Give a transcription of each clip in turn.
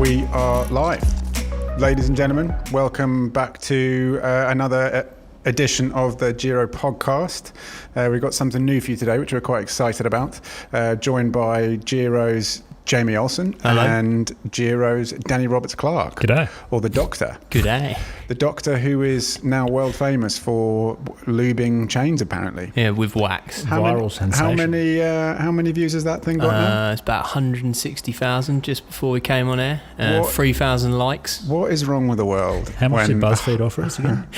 We are live. Ladies and gentlemen, welcome back to another edition of the Giro podcast. We've got something new for you today, which we're quite excited about. Joined by Giro's Jamie Olsson. Hello. And Giro's Danny Roberts Clarke. G'day. Or the Doctor. G'day. The Doctor, who is now world famous for lubing chains, apparently. Yeah, with wax. Viral sensation. How many views has that thing got now? It's about 160,000 just before we came on air. 3,000 likes. What is wrong with the world? How much did BuzzFeed offer us again?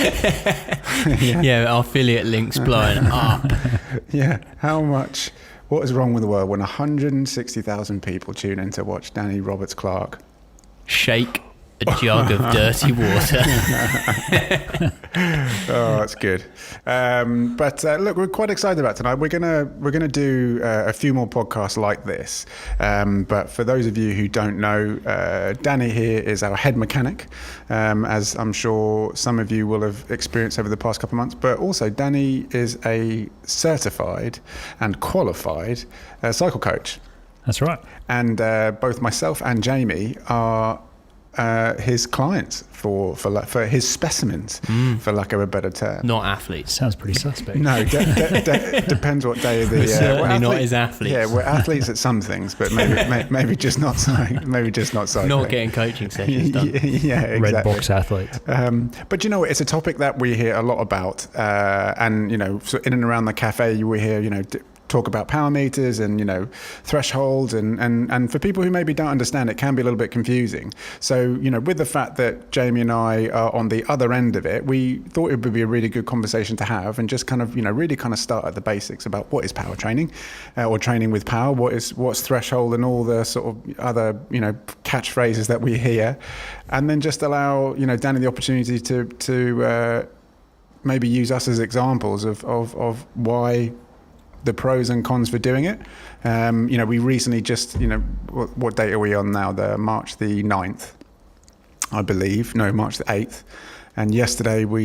Yeah, our affiliate links blowing up. Yeah, how much? What is wrong with the world when 160,000 people tune in to watch Danny Roberts Clarke Shake a jug of dirty water. Oh, that's good. But look, we're quite excited about tonight. We're gonna do a few more podcasts like this. But for those of you who don't know, Danny here is our head mechanic, as I'm sure some of you will have experienced over the past couple of months. But also, Danny is a certified and qualified cycle coach. That's right. And both myself and Jamie are his clients for his specimens, for lack of a better term. Not athletes. Sounds pretty suspect. No, depends what day of the. We're certainly not his athletes. Yeah, we're athletes at some things, but maybe just not cycling. Maybe just not cycling. Not getting coaching sessions done. Yeah, exactly. Red box athletes. But you know, it's a topic that we hear a lot about, and you know, so in and around the cafe, we hear talk about power meters and thresholds and for people who maybe don't understand, it can be a little bit confusing. So with the fact that Jamie and I are on the other end of it, we thought it would be a really good conversation to have and just kind of really kind of start at the basics about what is power training, or training with power, what's threshold and all the sort of other catchphrases that we hear, and then just allow Danny the opportunity to maybe use us as examples of why the pros and cons for doing it. We recently just, what date are we on now? The March the 9th, I believe. No, March the 8th. And Saturday was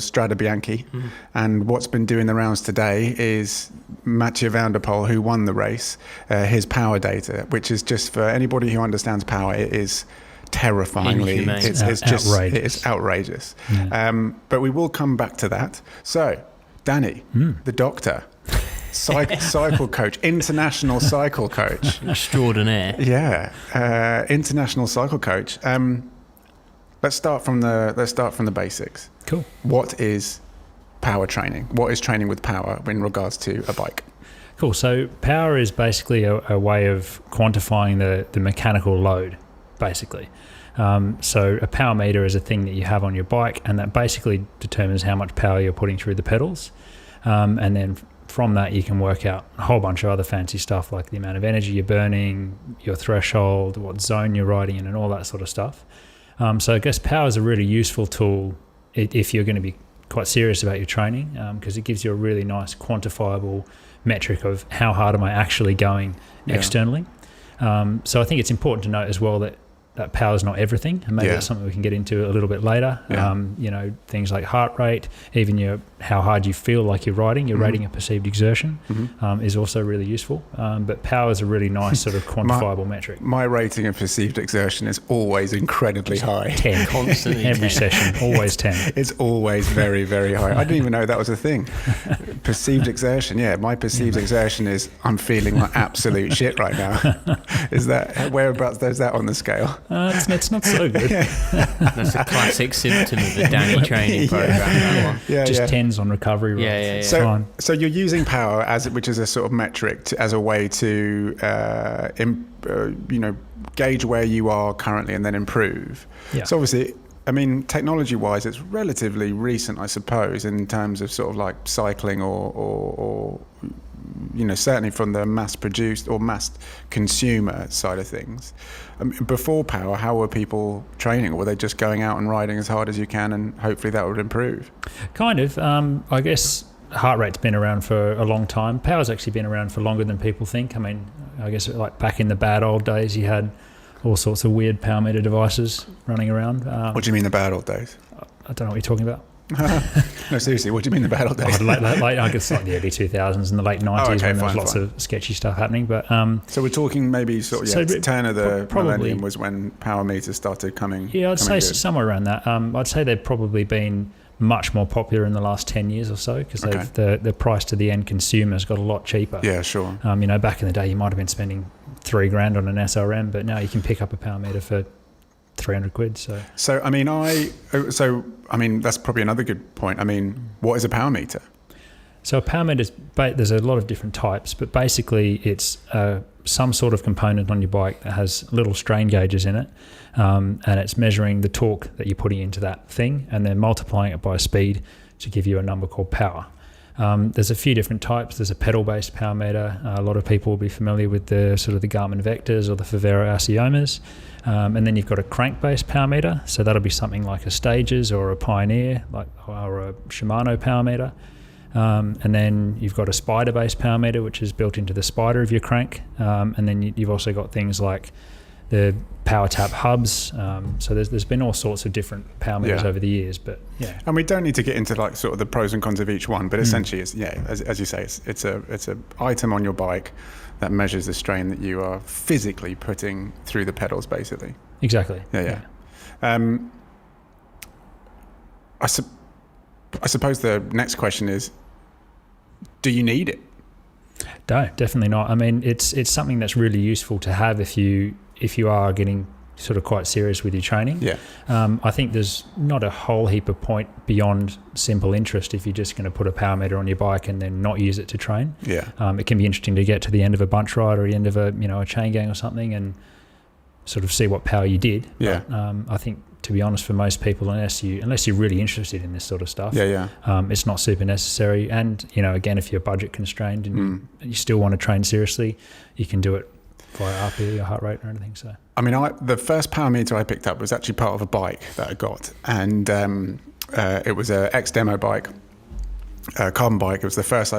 Strade Bianche. Mm-hmm. And what's been doing the rounds today is Mathieu van der Poel, who won the race, his power data, which is just, for anybody who understands power, it is terrifyingly, it's outrageous. It is outrageous. Yeah. But we will come back to that. So, Danny, the Doctor, cycle coach, international cycle coach, extraordinaire. Yeah, international cycle coach. Let's start from the basics. Cool. What is power training? What is training with power in regards to a bike? Cool. So power is basically a way of quantifying the mechanical load, basically. So a power meter is a thing that you have on your bike, and that basically determines how much power you're putting through the pedals. And then from that, you can work out a whole bunch of other fancy stuff like the amount of energy you're burning, your threshold, what zone you're riding in, and all that sort of stuff. So I guess power is a really useful tool if you're going to be quite serious about your training, because it gives you a really nice quantifiable metric of how hard am I actually going externally. So I think it's important to note as well that power is not everything, and maybe that's something we can get into a little bit later. Things like heart rate, even how hard you feel like you're riding, your rating of perceived exertion is also really useful. But power is a really nice sort of quantifiable metric. My rating of perceived exertion is always incredibly high. 10. Constantly. Every session, always 10. It's always very, very high. I didn't even know that was a thing. Perceived exertion, my perceived exertion is I'm feeling like absolute shit right now. Is that, whereabouts is that on the scale? It's not so good. That's a classic symptom of the Danny training program. That one. Just 10s on recovery runs. So you're using power which is a sort of metric as a way to gauge where you are currently and then improve. Yeah. So obviously, technology-wise, it's relatively recent, I suppose, in terms of sort of like cycling or certainly from the mass-produced or mass-consumer side of things. Before power, how were people training? Were they just going out and riding as hard as you can and hopefully that would improve? Kind of. I guess heart rate's been around for a long time. Power's actually been around for longer than people think. I guess like back in the bad old days, you had all sorts of weird power meter devices running around. What do you mean the bad old days? I don't know what you're talking about. No, seriously, what do you mean the bad old days? late, I guess like the early 2000s and the late 90s when there was lots of sketchy stuff happening. But so we're talking maybe sort of turn of the millennium was when power meters started coming. Yeah, I'd say good. somewhere around that. I'd say they've probably been much more popular in the last 10 years or so because the price to the end consumer has got a lot cheaper. Yeah, sure. Back in the day you might have been spending $3,000 on an SRM, but now you can pick up a power meter for 300 quid. So I mean, that's probably another good point. I mean, what is a power meter? So a power meter, there's a lot of different types, but basically it's some sort of component on your bike that has little strain gauges in it, and it's measuring the torque that you're putting into that thing and then multiplying it by speed to give you a number called power. There's a few different types. There's a pedal-based power meter. A lot of people will be familiar with the sort of the Garmin Vectors or the Favero Aciomas. And then you've got a crank-based power meter. So that'll be something like a Stages or a Pioneer or a Shimano power meter. And then you've got a spider-based power meter, which is built into the spider of your crank. And then you've also got things like the power tap hubs. So there's been all sorts of different power meters over the years, but yeah. And we don't need to get into like sort of the pros and cons of each one, but essentially it's as you say, it's a item on your bike that measures the strain that you are physically putting through the pedals, basically. Exactly. Yeah. I suppose the next question is, do you need it? No, definitely not. I mean, it's something that's really useful to have if you are getting sort of quite serious with your training. Yeah. I think there's not a whole heap of point beyond simple interest if you're just going to put a power meter on your bike and then not use it to train. Yeah. It can be interesting to get to the end of a bunch ride or the end of a chain gang or something and sort of see what power you did. Yeah. But, I think, to be honest, for most people, unless you're really interested in this sort of stuff, it's not super necessary. And again, if you're budget constrained and you still want to train seriously, you can do it via RPE or heart rate or anything. So I mean, the first power meter I picked up was actually part of a bike that I got, and it was a ex-demo bike, a carbon bike. It was the first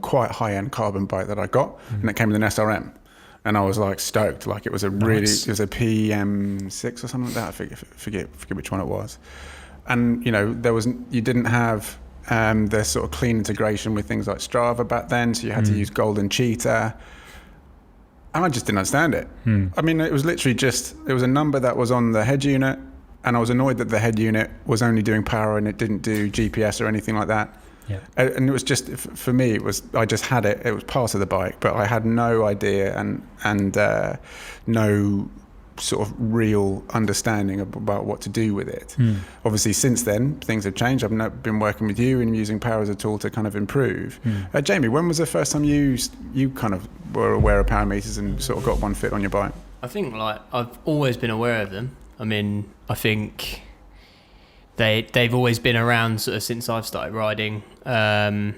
quite high-end carbon bike that I got, and it came with an SRM. And I was like stoked, like it was a it was a PM6 or something like that. I forget which one it was. And you didn't have the sort of clean integration with things like Strava back then, so you had to use Golden Cheetah. And I just didn't understand it. I mean, it was literally it was a number that was on the head unit, and I was annoyed that the head unit was only doing power and it didn't do GPS or anything like that. Yeah. And it was just, for me, I just had it. It was part of the bike, but I had no idea and no sort of real understanding about what to do with it. Obviously, since then, things have changed. I've been working with you and using power as a tool to kind of improve. Jamie, when was the first time you kind of were aware of power meters and sort of got one fit on your bike? I think I've always been aware of them. I mean, I think they've always been around sort of since I've started riding, and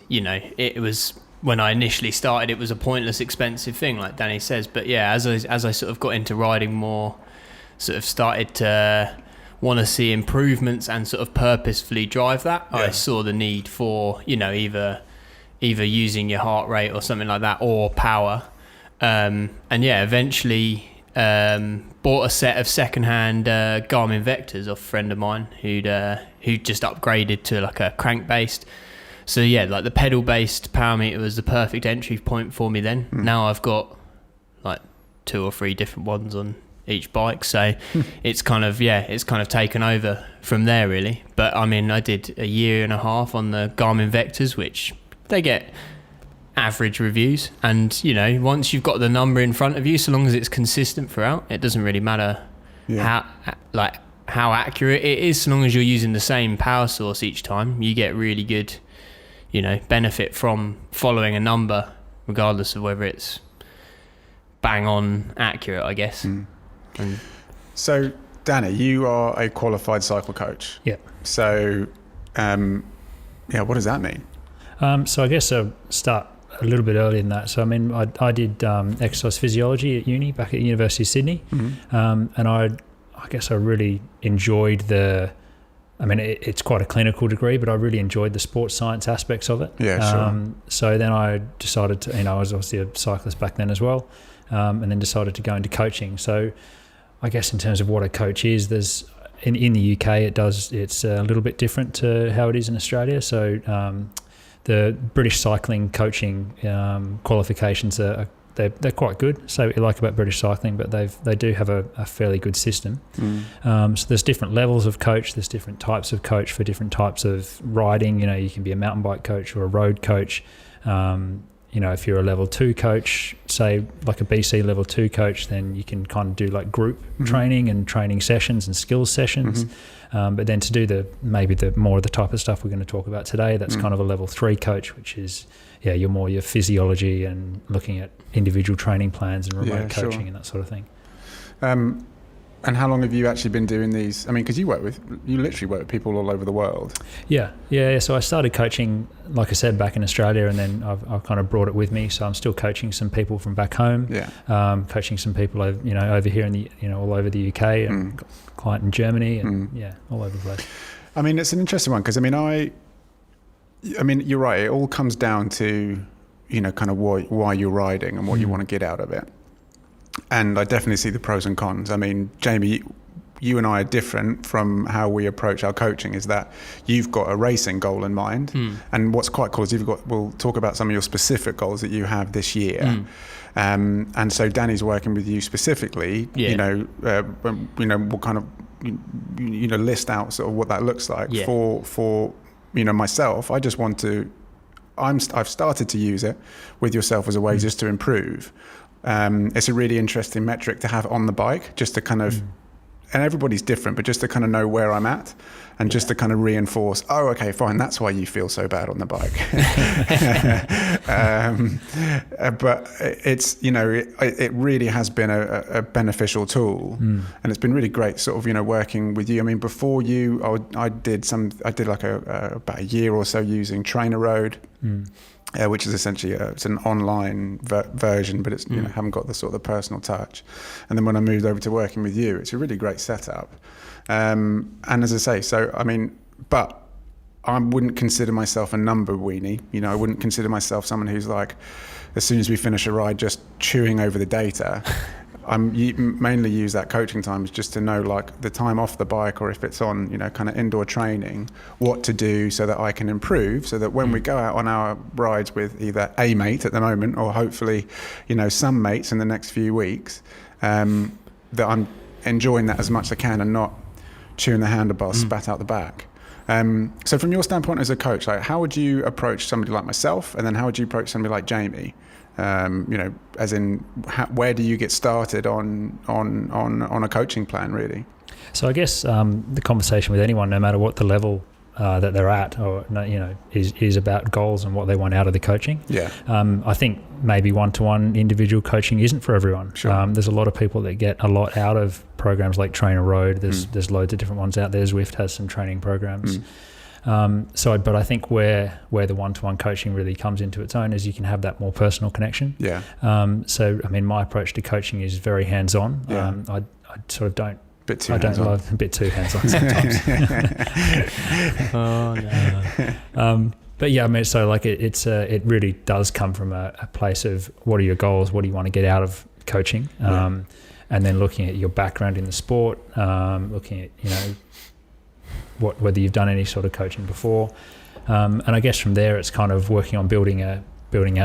it was when I initially started, it was a pointless expensive thing, like Danny says. But yeah, as I sort of got into riding more, sort of started to want to see improvements and sort of purposefully drive that. Yeah. I saw the need for either using your heart rate or something like that, or power, and eventually. Bought a set of secondhand Garmin Vectors off a friend of mine who just upgraded to like a crank based. So yeah, like the pedal based power meter was the perfect entry point for me then. Now I've got like 2 or 3 different ones on each bike, so it's kind of taken over from there really. But I mean, I did a year and a half on the Garmin Vectors, which they get average reviews, and once you've got the number in front of you, so long as it's consistent throughout, it doesn't really matter how accurate it is, so long as you're using the same power source each time, you get really good benefit from following a number, regardless of whether it's bang on accurate, I guess. So Danny, you are a qualified cycle coach. Yeah. So what does that mean? So I guess I'll start a little bit earlier than that. So I mean, I did exercise physiology at uni back at the University of Sydney, and I guess I really enjoyed it's quite a clinical degree, but I really enjoyed the sports science aspects of it. Yeah, sure. So then I decided to, I was obviously a cyclist back then as well, and then decided to go into coaching. So I guess in terms of what a coach is, in the UK, it's a little bit different to how it is in Australia. So the British cycling coaching qualifications they're quite good. Say what you like about British cycling, but they do have a fairly good system. So there's different levels of coach. There's different types of coach for different types of riding. You can be a mountain bike coach or a road coach. If you're a level 2 coach, say like a BC level 2 coach, then you can kind of do like group training and training sessions and skills sessions. But then to do maybe the more of the type of stuff we're going to talk about today, that's kind of a level 3 coach, which is your physiology and looking at individual training plans and remote coaching and that sort of thing. And how long have you actually been doing these? I mean, because you literally work with people all over the world. Yeah. So I started coaching, like I said, back in Australia, and then I've kind of brought it with me. So I'm still coaching some people from back home. Yeah. Coaching some people over here in the all over the UK, and got a client in Germany, and all over the place. I mean, it's an interesting one because I mean, you're right. It all comes down to kind of why you're riding and what you want to get out of it. And I definitely see the pros and cons. I mean, Jamie, you and I are different from how we approach our coaching, is that you've got a racing goal in mind. And what's quite cool is we'll talk about some of your specific goals that you have this year. And so Danny's working with you specifically, we'll kind of, list out sort of what that looks like for myself. I've started to use it with yourself as a way just to improve. It's a really interesting metric to have on the bike, just to kind of, and everybody's different, but just to kind of know where I'm at and just to kind of reinforce, oh, okay, fine, that's why you feel so bad on the bike. But it's, it really has been a beneficial tool, and it's been really great sort of, working with you. I mean, before you, I did like about a year or so using Trainer Road. Which is essentially it's an online version, but it's haven't got the sort of the personal touch. And then when I moved over to working with you, it's a really great setup. And as I say, so I mean, but I wouldn't consider myself a number weenie. I wouldn't consider myself someone who's like, as soon as we finish a ride, just chewing over the data. Mainly use that coaching time is just to know like the time off the bike, or if it's on, kind of indoor training, what to do so that I can improve, so that when we go out on our rides with either a mate at the moment, or hopefully, some mates in the next few weeks, that I'm enjoying that as much as I can and not chewing the handlebars spat out the back. So from your standpoint as a coach, like how would you approach somebody like myself, and then how would you approach somebody like Jamie? As in, where do you get started on a coaching plan, really? So I guess the conversation with anyone, no matter what the level that they're at, or is about goals and what they want out of the coaching. Yeah. I think maybe one-to-one individual coaching isn't for everyone. Sure. There's a lot of people that get a lot out of programs like Trainer Road. There's loads of different ones out there. Zwift has some training programs. But I think where the one-to-one coaching really comes into its own is you can have that more personal connection. Yeah. So I mean, my approach to coaching is very hands-on. Yeah. I sort of don't. I don't love a bit too hands-on sometimes. Oh no. But yeah, I mean, so like it really does come from a place of what are your goals, what do you want to get out of coaching, and then looking at your background in the sport, looking at whether you've done any sort of coaching before, and I guess from there it's kind of working on building out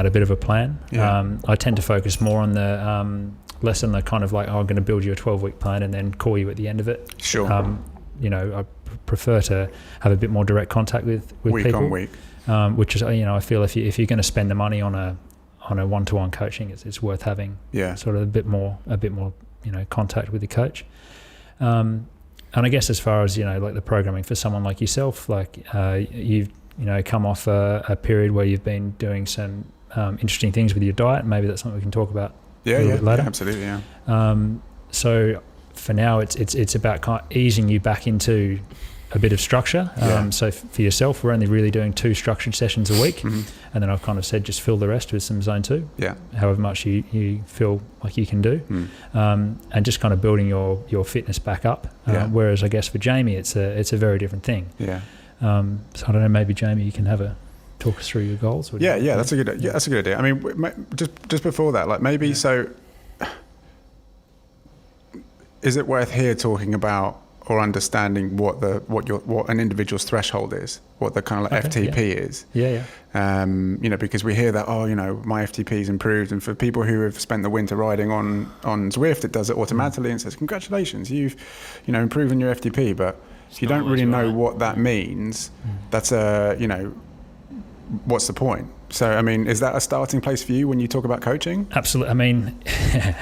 a bit of a plan. Yeah. I tend to focus more on the less on the kind of like, I'm going to build you a 12-week plan and then call you at the end of it. Sure. I prefer to have a bit more direct contact with week people. On week. Which is, I feel if you're going to spend the money on a one-to-one coaching, it's worth having sort of a bit more contact with the coach. And I guess as far as like the programming for someone like yourself, like you've come off a period where you've been doing some interesting things with your diet. Maybe that's something we can talk about a little bit later. Yeah, absolutely. Yeah. So for now, it's about kind of easing you back into a bit of structure. So for yourself, we're only really doing 2 structured sessions a week, and then I've kind of said just fill the rest with some zone 2. Yeah. However much you feel like you can do, and just kind of building your fitness back up. Whereas I guess for Jamie, it's a very different thing. Yeah. So I don't know. Maybe Jamie, you can talk us through your goals. That's a good idea. I mean, just before that, like maybe so. Is it worth here talking about or understanding what an individual's threshold is, what the kind of like FTP is. Yeah. Because we hear that, my FTP's improved, and for people who have spent the winter riding on Zwift, it does it automatically and says, congratulations, you've improving your FTP, but if you don't really know what that means, that's what's the point? So, I mean, is that a starting place for you when you talk about coaching? Absolutely. I mean,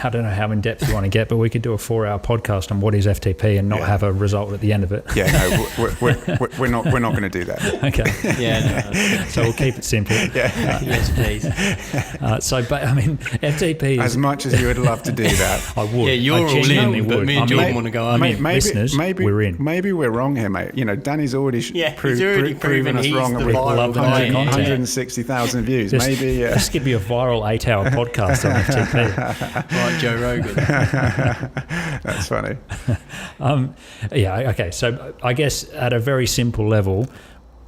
I don't know how in depth you want to get, but we could do a 4-hour podcast on what is FTP and not have a result at the end of it. Yeah, no, we're not going to do that. Okay. Yeah. No. So we'll keep it simple. Yes, please. But I mean, FTP is... As much as you would love to do that. I would. Yeah, you're all in, but me and Jordan want to go. Listeners, we're in. Maybe we're wrong here, mate. Danny's already proven us wrong. The With love the content. 160,000 views. This could be a viral 8-hour podcast on FTP. Like Joe Rogan. That's funny. Okay. So I guess at a very simple level,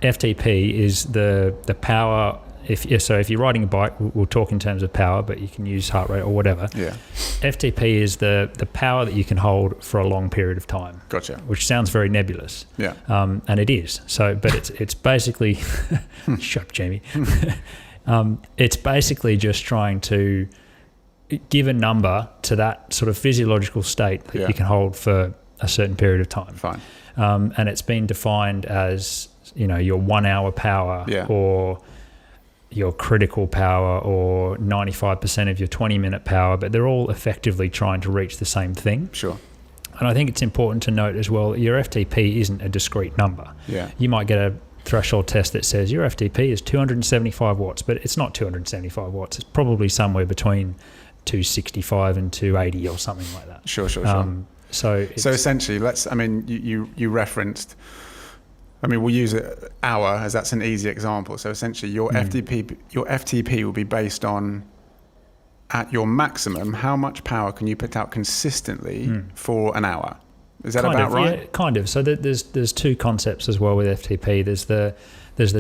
FTP is the power. If you're riding a bike, we'll talk in terms of power, but you can use heart rate or whatever. Yeah. FTP is the power that you can hold for a long period of time. Gotcha. Which sounds very nebulous. Yeah. And it is. So, but it's basically, shut up, Jamie. It's basically just trying to give a number to that sort of physiological state that you can hold for a certain period of time. Fine. And it's been defined as, your 1 hour power or your critical power or 95% of your 20-minute power, but they're all effectively trying to reach the same thing. Sure. And I think it's important to note as well, your FTP isn't a discrete number. Yeah. You might get a threshold test that says your FTP is 275 watts, but it's not 275 watts. It's probably somewhere between 265 and 280 or something like that. Sure. So essentially, you referenced, we'll use it hour as that's an easy example. So essentially your FTP will be based on, at your maximum, how much power can you put out consistently for an hour? Is that about right? Yeah, kind of. So there's two concepts as well with FTP. There's the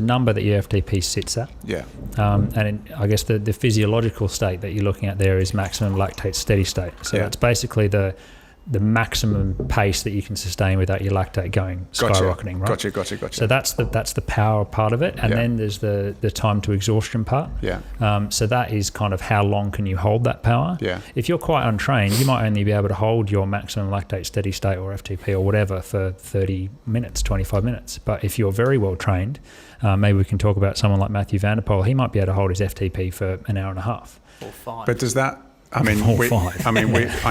number that your FTP sits at. Yeah. I guess the physiological state that you're looking at there is maximum lactate steady state. So that's basically the maximum pace that you can sustain without your lactate going skyrocketing, right? Gotcha. So that's the power part of it, and then there's the time to exhaustion part. Yeah. So that is kind of how long can you hold that power. Yeah. If you're quite untrained, you might only be able to hold your maximum lactate steady state or FTP or whatever for 30 minutes, 25 minutes. But if you're very well trained, maybe we can talk about someone like Matthew Van der Poel. He might be able to hold his FTP for an hour and a half. Or 5. But does that... I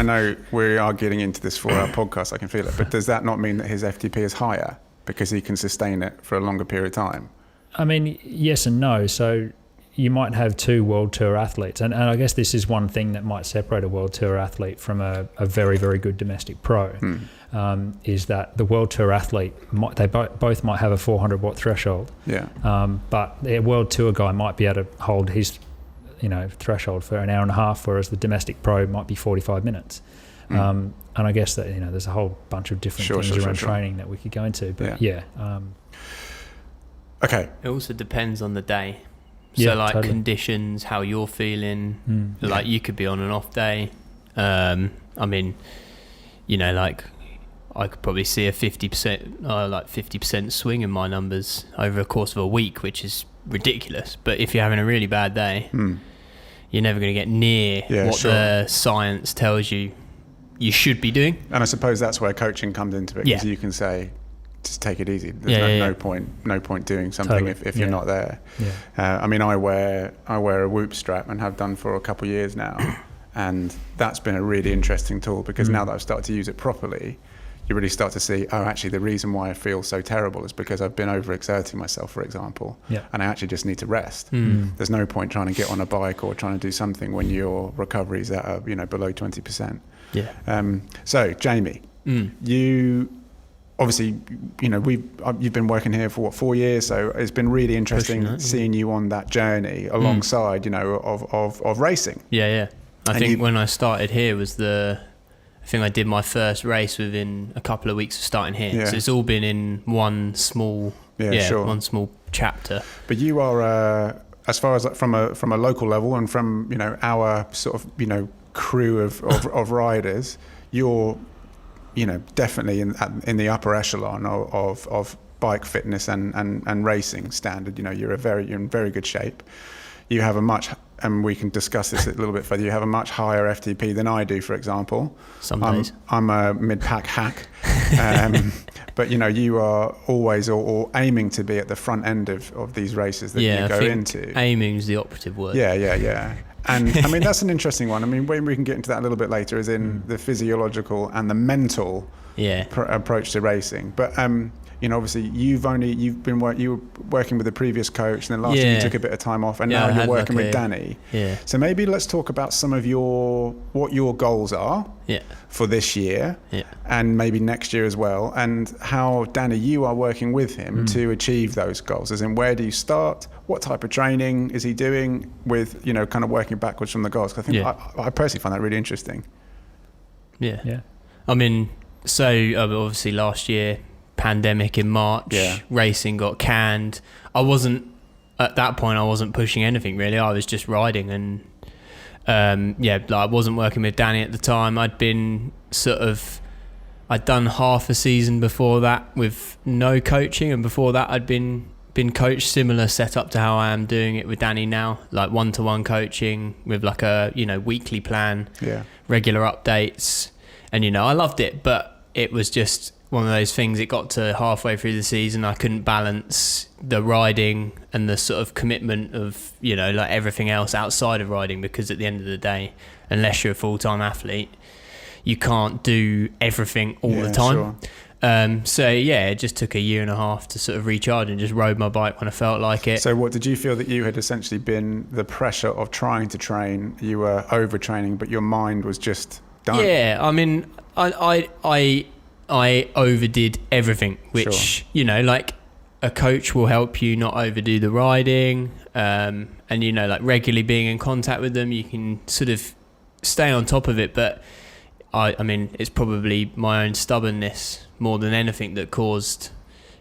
know we are getting into this 4-hour podcast. I can feel it. But does that not mean that his FTP is higher because he can sustain it for a longer period of time? I mean, yes and no. So you might have 2 World Tour athletes. And I guess this is one thing that might separate a World Tour athlete from a very, very good domestic pro, is that the World Tour athlete, they both might have a 400-watt threshold. Yeah. But the World Tour guy might be able to hold his threshold for an hour and a half, whereas the domestic pro might be 45 minutes. And I guess that, there's a whole bunch of different things around training that we could go into. But okay. It also depends on the day. So totally. Conditions, how you're feeling, you could be on an off day. I could probably see a 50% swing in my numbers over a course of a week, which is ridiculous. But if you're having a really bad day, you're never going to get near what the science tells you should be doing. And I suppose that's where coaching comes into it, because you can say, just take it easy. There's no point doing something if you're not there. I wear a Whoop strap and have done for a couple of years now, and that's been a really interesting tool, because now that I've started to use it properly, you really start to see, actually the reason why I feel so terrible is because I've been overexerting myself, for example, and I actually just need to rest. There's no point trying to get on a bike or trying to do something when your recovery is at below 20%. So Jamie, you obviously, you've been working here for 4 years, so it's been really interesting seeing you on that journey alongside, of racing. I think when I started here I think I did my first race within a couple of weeks of starting here. So it's all been in one small one small chapter. But you are, as far as from a local level and from our sort of crew of riders, you're definitely in the upper echelon of bike fitness and racing standard. You're in very good shape. You have and we can discuss this a little bit further. You have a much higher FTP than I do, for example. Some days. I'm a mid-pack hack, but you are always or aiming to be at the front end of these races that you go into. Aiming is the operative word. Yeah. And I mean, that's an interesting one. I mean, when we can get into that a little bit later, is in the physiological and the mental approach to racing. But obviously you were working with a previous coach, and then last year you took a bit of time off, and now you're working with Danny. Yeah. So maybe let's talk about some of what your goals are for this year, and maybe next year as well, and how, Danny, you are working with him to achieve those goals. As in, where do you start? What type of training is he doing with, kind of working backwards from the goals? 'Cause I think I personally find that really interesting. Yeah. I mean, so obviously last year, pandemic in March, racing got canned. At that point I wasn't pushing anything really. I was just riding, and I wasn't working with Danny at the time. I'd done half a season before that with no coaching, and before that I'd been coached similar setup to how I am doing it with Danny now, like one-to-one coaching with like a weekly plan, regular updates, and I loved it, but it was just one of those things. It got to halfway through the season, I couldn't balance the riding and the sort of commitment of like everything else outside of riding, because at the end of the day, unless you're a full-time athlete, you can't do everything all the time. Sure. It just took a year and a half to sort of recharge, and just rode my bike when I felt like it. So what did you feel that you had essentially been the pressure of trying to train, you were overtraining, but your mind was just done? Yeah, I mean, I overdid everything, which, like a coach will help you not overdo the riding, and, like regularly being in contact with them, you can sort of stay on top of it. But I mean, it's probably my own stubbornness more than anything that caused,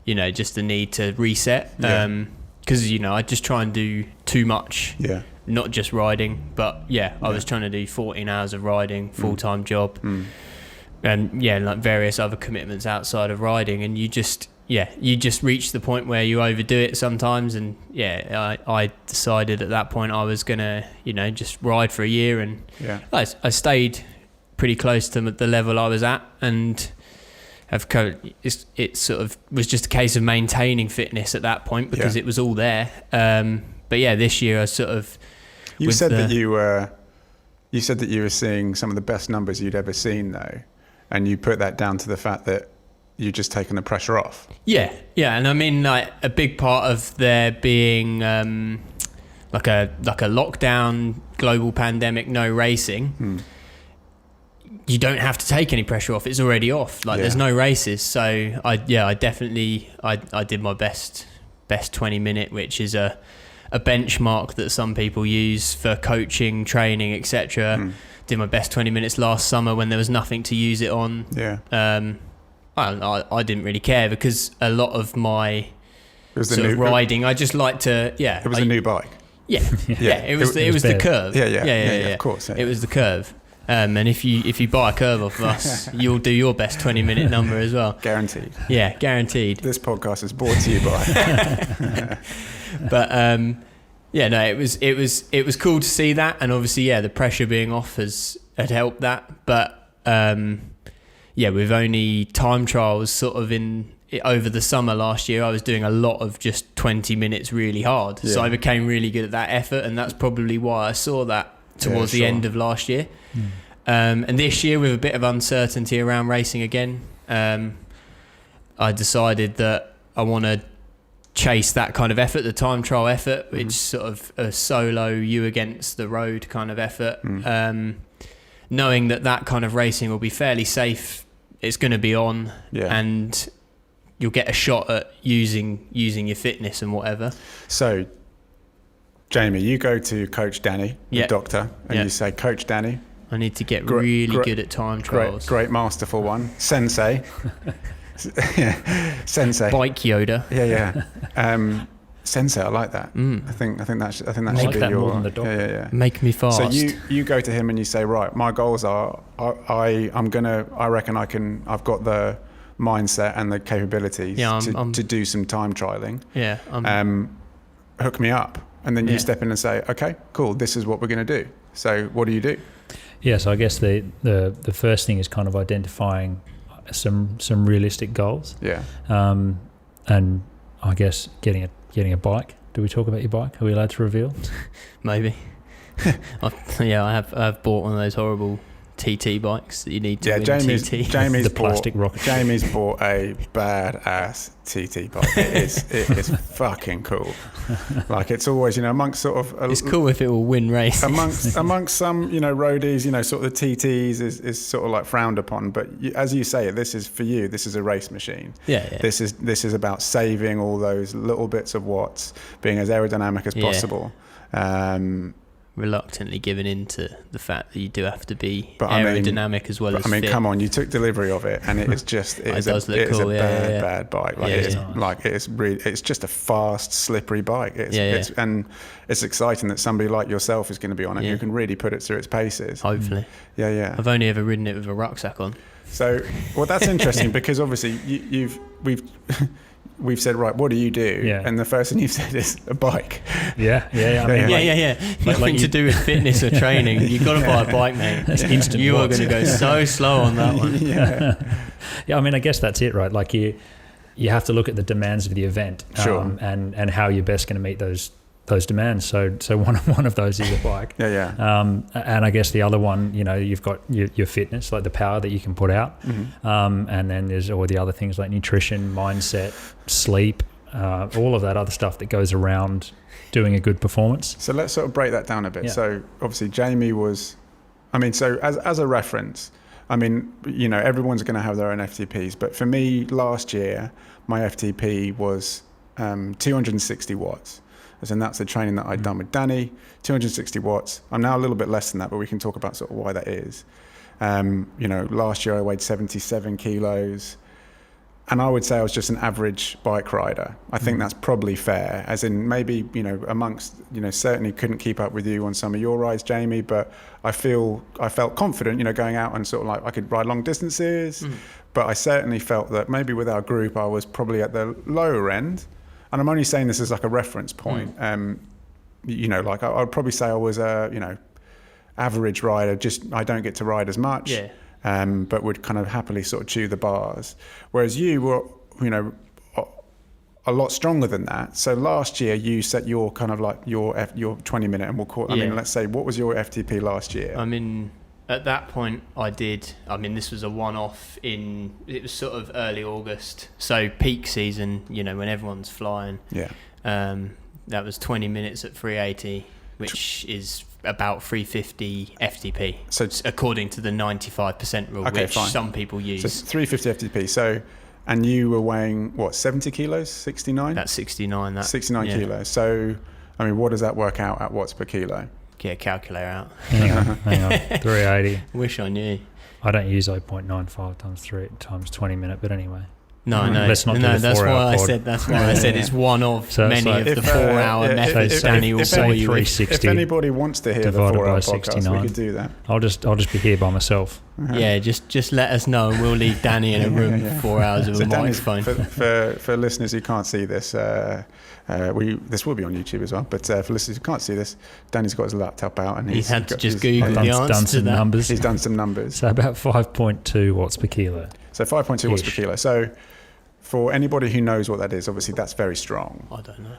just the need to reset. Because, I just try and do too much. Yeah. Not just riding, but I was trying to do 14 hours of riding, full-time job. And like various other commitments outside of riding, and you just reach the point where you overdo it sometimes. And I decided at that point I was gonna just ride for a year, and I stayed pretty close to the level I was at, and it sort of was just a case of maintaining fitness at that point, because it was all there. But this year I sort of you said that you were seeing some of the best numbers you'd ever seen, though. And you put that down to the fact that you've just taken the pressure off. Yeah. And I mean, like, a big part of there being like a lockdown, global pandemic, no racing, you don't have to take any pressure off. It's already off. Like, there's no races. So I definitely did my best 20-minute, which is a benchmark that some people use for coaching, training, etc. Did my best 20 minutes last summer when there was nothing to use it on. I didn't really care, because a lot of my riding, I just like to it was a new bike. It was the curve. Of course. It was the curve. And if you buy a curve off of us, you'll do your best 20-minute number as well. Guaranteed. Yeah, guaranteed. This podcast is brought to you by. But it was cool to see that, and obviously the pressure being off had helped that. But with only time trials sort of over the summer last year, I was doing a lot of just 20 minutes really hard. So I became really good at that effort, and that's probably why I saw that towards the end of last year. And this year, with a bit of uncertainty around racing again, I decided that I want to chase that kind of effort, the time trial effort, which is sort of a solo, you against the road kind of effort. Knowing that kind of racing will be fairly safe, it's going to be on, and you'll get a shot at using your fitness and whatever. So, Jamie, you go to Coach Danny, the doctor, and you say, Coach Danny, I need to get really good at time trials. Great masterful one. Sensei. Sensei. Bike Yoda. Sensei, I like that. I think that should be that your more than the dog. yeah. Make me fast. So you go to him and you say, right, my goals are I reckon I've got the mindset and the capabilities to do some time trialing. Yeah. Hook me up, and then you step in and say, okay, cool, this is what we're going to do. So what do? Yeah, so I guess the first thing is kind of identifying some realistic goals. Yeah. And I guess getting a bike. Do we talk about your bike? Are we allowed to reveal? Maybe. I've bought one of those horrible TT bikes that you need to win Jamie's the plastic rocket. Jamie's bought a badass TT bike. It is fucking cool. Like, it's always, amongst sort of it's cool if it will win races. amongst some roadies, sort of the TTs is sort of like frowned upon, but as you say, this is for you. This is a race machine. Yeah. This is about saving all those little bits of watts, being as aerodynamic as possible. Reluctantly giving in to the fact that you do have to be aerodynamic as well as fit. Come on, you took delivery of it, and it is just it is a bad bike. Like, it's just a fast, slippery bike. And it's exciting that somebody like yourself is going to be on it who can really put it through its paces. Hopefully. Yeah. I've only ever ridden it with a rucksack on. So, well, that's interesting because obviously we've said, right, what do you do? Yeah. And the first thing you've said is a bike. Yeah. Nothing to do with fitness or training. You've got to buy a bike, mate. That's instant. You are going to go so slow on that one. Yeah, I mean, I guess that's it, right? Like you have to look at the demands of the event, and how you're best going to meet those demands. So one of those is a bike. And I guess the other one, you've got your fitness, like the power that you can put out. And then there's all the other things like nutrition, mindset, sleep, all of that other stuff that goes around doing a good performance. So let's sort of break that down a bit. So obviously Jamie was, so as a reference, everyone's going to have their own FTPs, but for me last year, my FTP was 260 watts. And that's the training that I'd done with Danny, 260 watts. I'm now a little bit less than that, but we can talk about sort of why that is. Last year I weighed 77 kilos, and I would say I was just an average bike rider. I think that's probably fair, as in maybe, amongst, certainly couldn't keep up with you on some of your rides, Jamie, but I felt confident, going out and sort of like I could ride long distances, but I certainly felt that maybe with our group I was probably at the lower end. And I'm only saying this as like a reference point. I would probably say I was a, average rider, just I don't get to ride as much, but would kind of happily sort of chew the bars. Whereas you were, a lot stronger than that. So last year you set your kind of like your 20 minute, and we'll call, let's say, what was your FTP last year? At that point this was a one-off it was sort of early August, so peak season, when everyone's flying. That was 20 minutes at 380, which is about 350 FTP, so according to the 95% rule, which some people use. So 350 FTP. So, and you were weighing what, 70 kilos, 69? That's 69. 69 kilos. So what does that work out at watts per kilo? Get a calculator out. Hang on. 380. Wish I knew. I don't use 0.95 times 3 times 20 minute, but anyway. No. Let's not do the that's 4 why hour I pod. said. That's why I said it's one of many of the 4 hour methods Danny will bore you with. If anybody wants to hear the 4 hour podcast, we could do that. I'll just be here by myself. Yeah, just let us know, and we'll leave Danny in a room for 4 hours with a microphone. For listeners who can't see this, this will be on YouTube as well. But for listeners who can't see this, Danny's got his laptop out, and he's had to just Google the answer to that. Numbers. He's done some numbers. So about 5.2 watts per kilo. So 5.2 watts per kilo. So for anybody who knows what that is, obviously that's very strong. I don't know.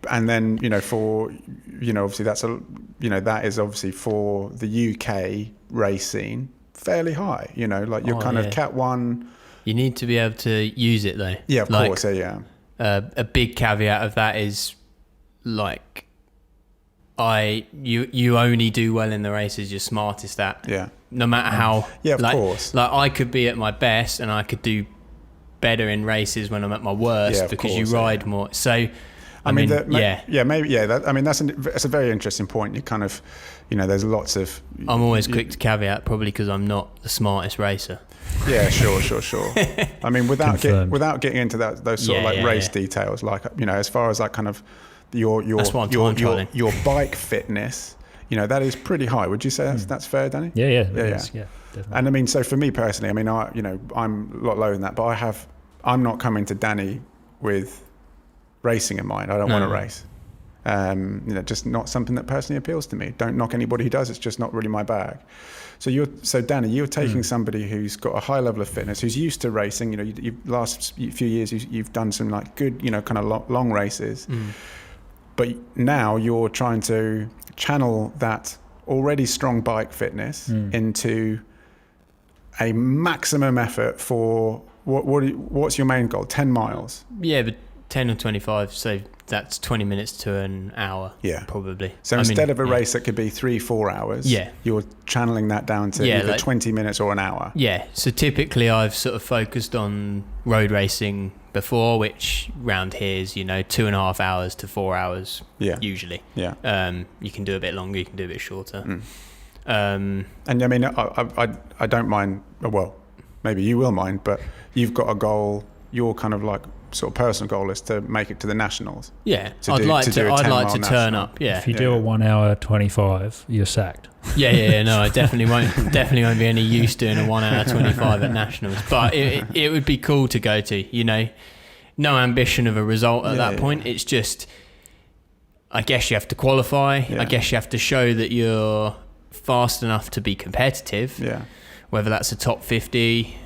And then, obviously that is obviously for the UK race scene fairly high, like you're kind of Cat 1. You need to be able to use it though. Yeah, of course, yeah. A big caveat of that is like you only do well in the races you're smartest at. Yeah. No matter how. Yeah, of course. Like I could be at my best and I could do better in races when I'm at my worst because you ride more. So I mean, that's a very interesting point. You kind of, there's lots of. I'm always quick to caveat, probably because I'm not the smartest racer. Yeah, sure. I mean, without getting into those sort of race details, like as far as like kind of your bike fitness, that is pretty high. Would you say that's fair, Danny? Yeah, definitely. And I mean, so for me personally, I mean, I'm a lot lower than that, but I'm not coming to Danny with racing in mind. I don't want to race. Just not something that personally appeals to me. Don't knock anybody who does. It's just not really my bag. So Danny, you're taking somebody who's got a high level of fitness, who's used to racing. You last few years you've done some like good, kind of long races, but now you're trying to channel that already strong bike fitness into a maximum effort for what's your main goal? 10 miles. Yeah, but 10 or 25, so that's 20 minutes to an hour, probably. So instead of a race that could be 3-4 hours, you're channeling that down to either 20 minutes or an hour. Yeah, so typically I've sort of focused on road racing before, which round here is, 2.5 hours to 4 hours, usually. Yeah. You can do a bit longer, you can do a bit shorter. And I mean, I don't mind, well, maybe you will mind, but you've got a goal, your kind of like sort of personal goal is to make it to the nationals. Yeah, I'd like to turn up. Yeah, if you do a 1 hour 25, you're sacked. Yeah. No, I definitely won't be any use doing a 1 hour 25 at nationals. But it would be cool to go to. No ambition of a result at that point. It's just, I guess you have to qualify. I guess you have to show that you're fast enough to be competitive. Yeah, whether that's a top 50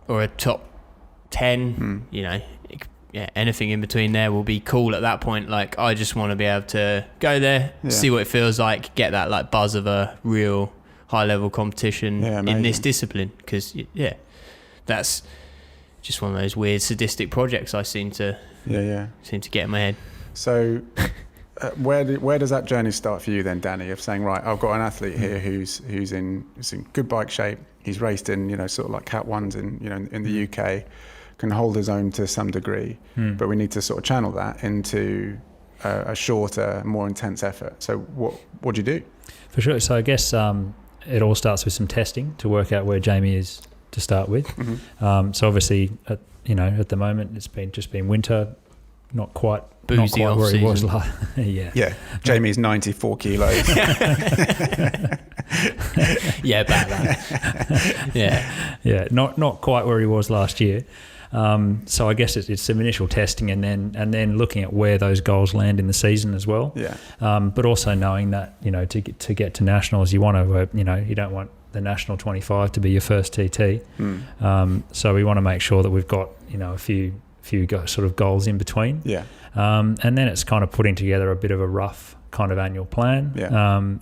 or a top 10, anything in between there will be cool at that point. Like, I just want to be able to go there, see what it feels like, get that like buzz of a real high level competition in this discipline, because that's just one of those weird sadistic projects I seem to get in my head. So where does that journey start for you then, Danny, of saying, right, I've got an athlete here who's in good bike shape, he's raced in sort of like Cat 1s in the UK, can hold his own to some degree, but we need to sort of channel that into a shorter, more intense effort. So what do you do? For sure. So I guess it all starts with some testing to work out where Jamie is to start with. So obviously, at the moment it's been winter, not quite where he was last. Jamie's 94 kilos. About that. Not quite where he was last year. So I guess it's some initial testing and then looking at where those goals land in the season as well. But also knowing that to get to nationals, you want to you don't want the national 25 to be your first TT. So we want to make sure that we've got a few sort of goals in between. And then it's kind of putting together a bit of a rough kind of annual plan.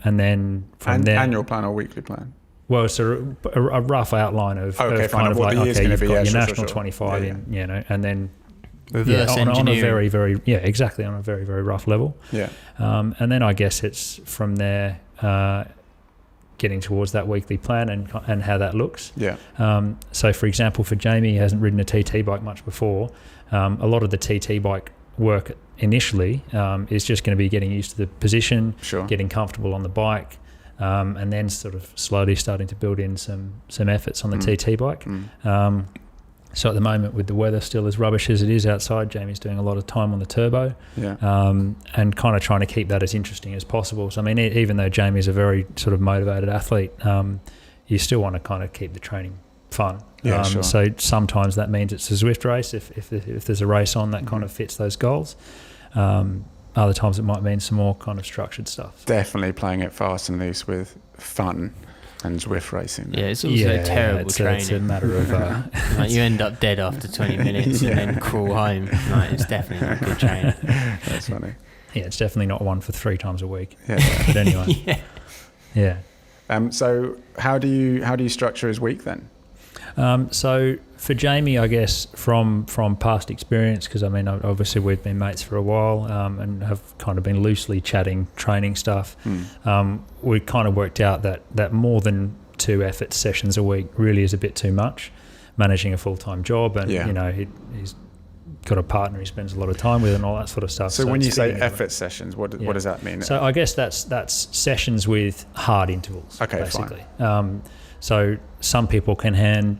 And then from there, annual plan or weekly plan. Well, it's a rough outline of kind of like, okay, you've got your national 25 in, and then on a very, very, exactly, on a very, very rough level. And then I guess it's from there getting towards that weekly plan and how that looks. So for example, for Jamie, he hasn't ridden a TT bike much before. A lot of the TT bike work initially is just going to be getting used to the position, getting comfortable on the bike, and then sort of slowly starting to build in some efforts on the TT bike. So at the moment, with the weather still as rubbish as it is outside, Jamie's doing a lot of time on the turbo, and kind of trying to keep that as interesting as possible. So I mean, even though Jamie's a very sort of motivated athlete, you still want to kind of keep the training fun. So sometimes that means it's a Zwift race if there's a race on that kind of fits those goals. Other times it might mean some more kind of structured stuff. Definitely playing it fast and loose with fun and Zwift racing. Yeah, it's also terrible training. It's a matter of... like you end up dead after 20 minutes and then crawl home. Like, it's definitely not good training. That's funny. Yeah, it's definitely not one for 3 times a week. But anyway. So how do you structure his week then? So for Jamie, I guess from past experience, because I mean obviously we've been mates for a while and have kind of been loosely chatting training stuff. We kind of worked out that more than 2 effort sessions a week really is a bit too much, managing a full-time job, and he's got a partner he spends a lot of time with and all that sort of stuff. So when you it's say fitting into effort sessions, what does that mean? So I guess that's sessions with hard intervals, basically. So some people can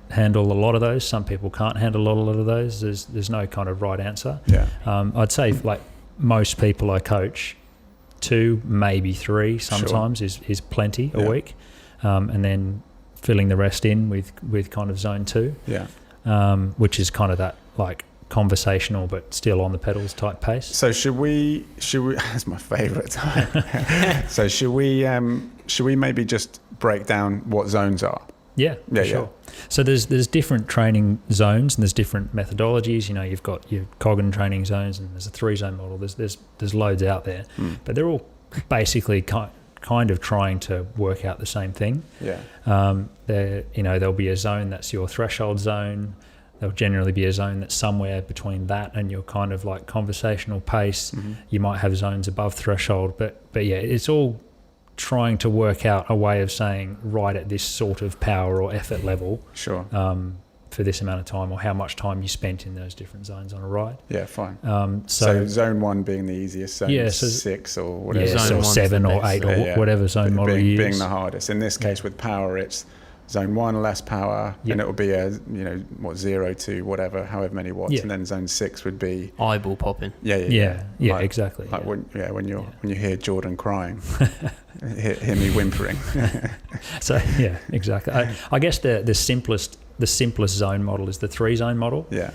handle a lot of those. Some people can't handle a lot of those. There's no kind of right answer. Yeah. I'd say like most people I coach, 2, maybe 3 sometimes is plenty a week, and then filling the rest in with kind of zone 2. Yeah. Which is kind of that like conversational but still on the pedals type pace. So should we that's my favorite time. So should we maybe just break down what zones are? Yeah, for sure. So there's different training zones and there's different methodologies. You know, you've got your Coggan training zones and there's a 3-zone model. There's loads out there, but they're all basically kind of trying to work out the same thing. Yeah. There'll be a zone that's your threshold zone. There'll generally be a zone that's somewhere between that and your kind of like conversational pace. Mm-hmm. You might have zones above threshold, but yeah, it's all trying to work out a way of saying right at this sort of power or effort level. Sure. For this amount of time, or how much time you spent in those different zones on a ride. Yeah, fine. So zone 1 being the easiest, zone 6 or whatever. Yeah, zone or 7 or 8 or whatever zone model you use. Being the hardest. In this case with power, it's zone 1 less power, and it will be 0 to whatever, however many watts, and then zone 6 would be eyeball popping. Yeah, like, exactly. Like when you hear Jordan crying, hear me whimpering. So yeah, exactly. I guess the simplest zone model is the 3-zone model. Yeah.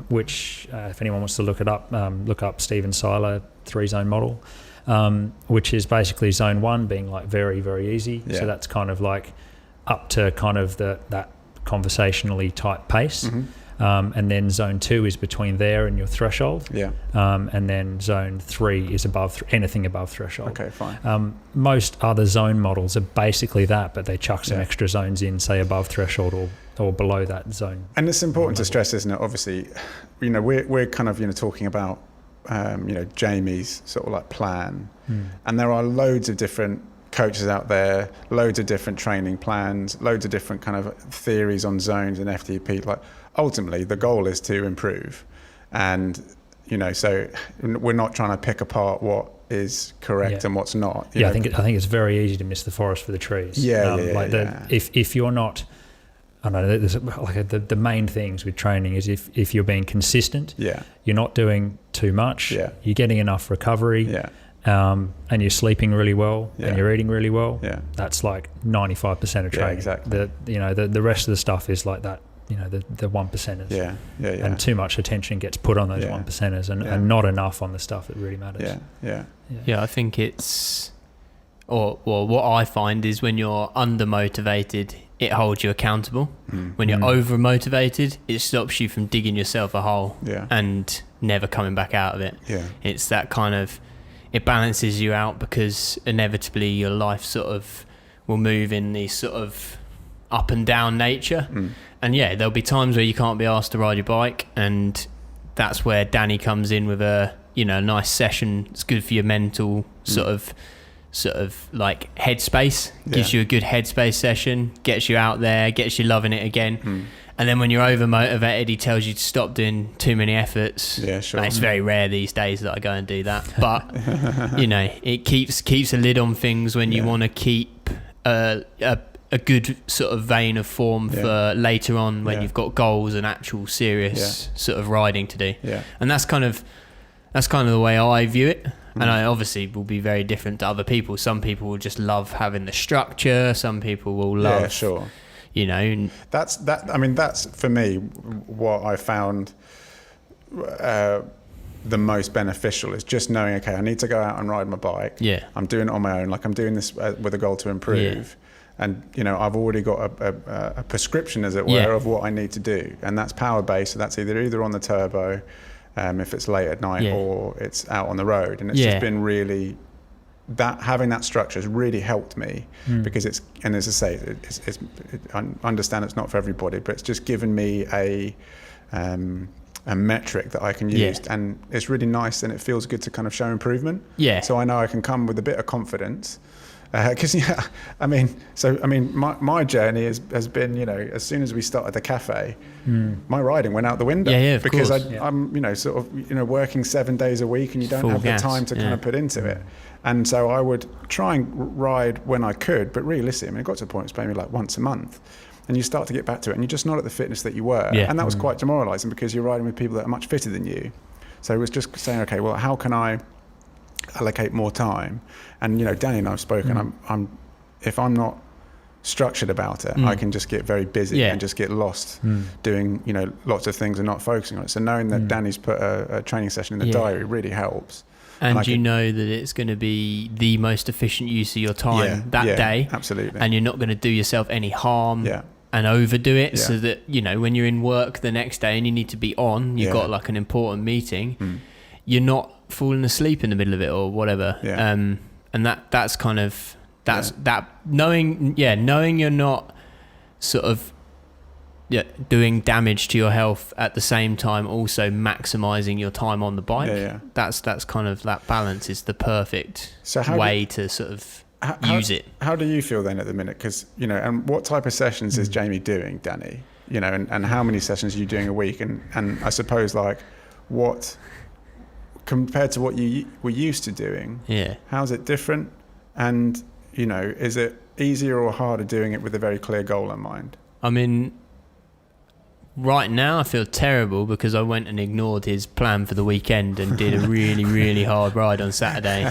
Which if anyone wants to look it up, look up Stephen Seiler 3-zone model, which is basically zone 1 being like very, very easy. Yeah. So that's kind of like up to kind of that conversationally type pace. Mm-hmm. And then zone 2 is between there and your threshold. Yeah. And then zone 3 is anything above threshold. Okay, fine. Most other zone models are basically that, but they chuck some extra zones in, say above threshold or below that zone. And it's important to stress, isn't it? Obviously, we're kind of talking about Jamie's sort of like plan, and there are loads of different coaches out there, loads of different training plans, loads of different kind of theories on zones and FTP. Like ultimately, the goal is to improve, and so we're not trying to pick apart what is correct and what's not. I think it's very easy to miss the forest for the trees. If you're not, I don't know, there's like the main things with training is if you're being consistent, you're not doing too much, you're getting enough recovery, and you're sleeping really well, and you're eating really well. That's like 95% of training. Exactly. The rest of the stuff is like that. The 1%ers. And too much attention gets put on those 1%ers, and not enough on the stuff that really matters. Yeah, I think it's, or what I find is when you're undermotivated, it holds you accountable. When you're over-motivated, it stops you from digging yourself a hole and never coming back out of it. It's that kind of, it balances you out, because inevitably your life sort of will move in these sort of up and down nature. And there'll be times where you can't be asked to ride your bike, and that's where Danny comes in with a nice session. It's good for your mental sort of like headspace. Gives you a good headspace session, gets you out there, gets you loving it again. And then when you're over motivated, he tells you to stop doing too many efforts. Yeah, sure. Like, it's very rare these days that I go and do that, but it keeps a lid on things when you want to keep a good sort of vein of form for later on when you've got goals and actual serious sort of riding to do. And that's kind of the way I view it. And I obviously will be very different to other people. Some people will just love having the structure. Some people will love, that's for me what I found the most beneficial is just knowing, okay, I need to go out and ride my bike. I'm doing it on my own. Like I'm doing this with a goal to improve. And I've already got a prescription, as it were, of what I need to do, and that's power based. So that's either on the turbo, if it's late at night, or it's out on the road. And it's just been really, that having that structure has really helped me, because it's, and as I say, I understand it's not for everybody, but it's just given me a metric that I can use, and it's really nice, and it feels good to kind of show improvement. So I know I can come with a bit of confidence. Because my journey has been, as soon as we started the cafe, my riding went out the window. Because I'm sort of working 7 days a week, and you don't Full have gas. the time to kind of put into it. And so I would try and ride when I could, but realistically, it got to the point it was paying me like once a month. And you start to get back to it, and you're just not at the fitness that you were. And that was quite demoralising, because you're riding with people that are much fitter than you. So it was just saying, okay, well, how can I allocate more time? And Danny and I have spoken. If I'm not structured about it, I can just get very busy and just get lost doing lots of things and not focusing on it. So knowing that Danny's put a training session in the diary really helps. And you know that it's going to be the most efficient use of your time that day. Absolutely. And you're not going to do yourself any harm and overdo it, so that when you're in work the next day and you need to be on, you've got like an important meeting, you're not falling asleep in the middle of it or whatever. And that's kind of that knowing you're not sort of doing damage to your health at the same time, also maximizing your time on the bike. That's kind of, that balance is the perfect way to sort of use it. How do you feel then at the minute? Because and what type of sessions is Jamie doing, Danny? And how many sessions are you doing a week? And I suppose, like, what compared to what you were used to doing, how's it different? And is it easier or harder doing it with a very clear goal in mind? I mean, right now I feel terrible because I went and ignored his plan for the weekend and did a really, really hard ride on Saturday,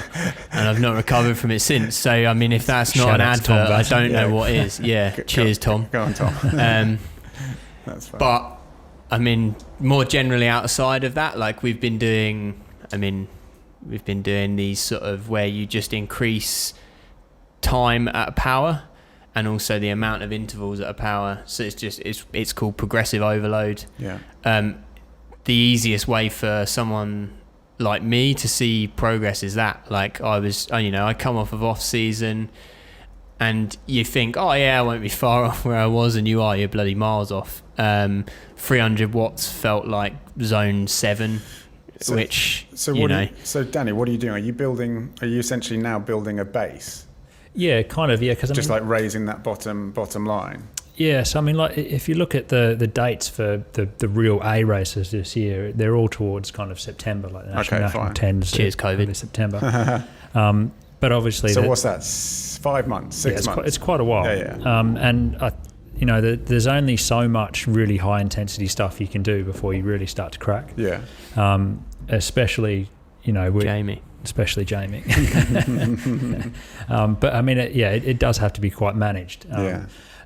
and I've not recovered from it since. So, I mean, if that's not an advert, I don't know what is. Cheers, Tom. Go on, Tom. That's fine. But, I mean, more generally outside of that, like we've been doing these sort of where you just increase time at a power, and also the amount of intervals at a power. So it's called progressive overload. The easiest way for someone like me to see progress is that, like, I come off season, and you think, oh yeah, I won't be far off where I was, and you're bloody miles off. 300 watts felt like zone 7. So Danny, what are you doing? Are you essentially now building a base? Yeah, kind of, yeah. Just like raising that bottom line. Yeah, so I mean, like, if you look at the dates for the real A races this year, they're all towards kind of September, like the national 10s. Cheers, COVID. September. But obviously... So what's that, 5 months, 6 months? It's quite a while. And there's only so much really high intensity stuff you can do before you really start to crack. Especially, Jamie. Especially Jamie. But I mean, it does have to be quite managed.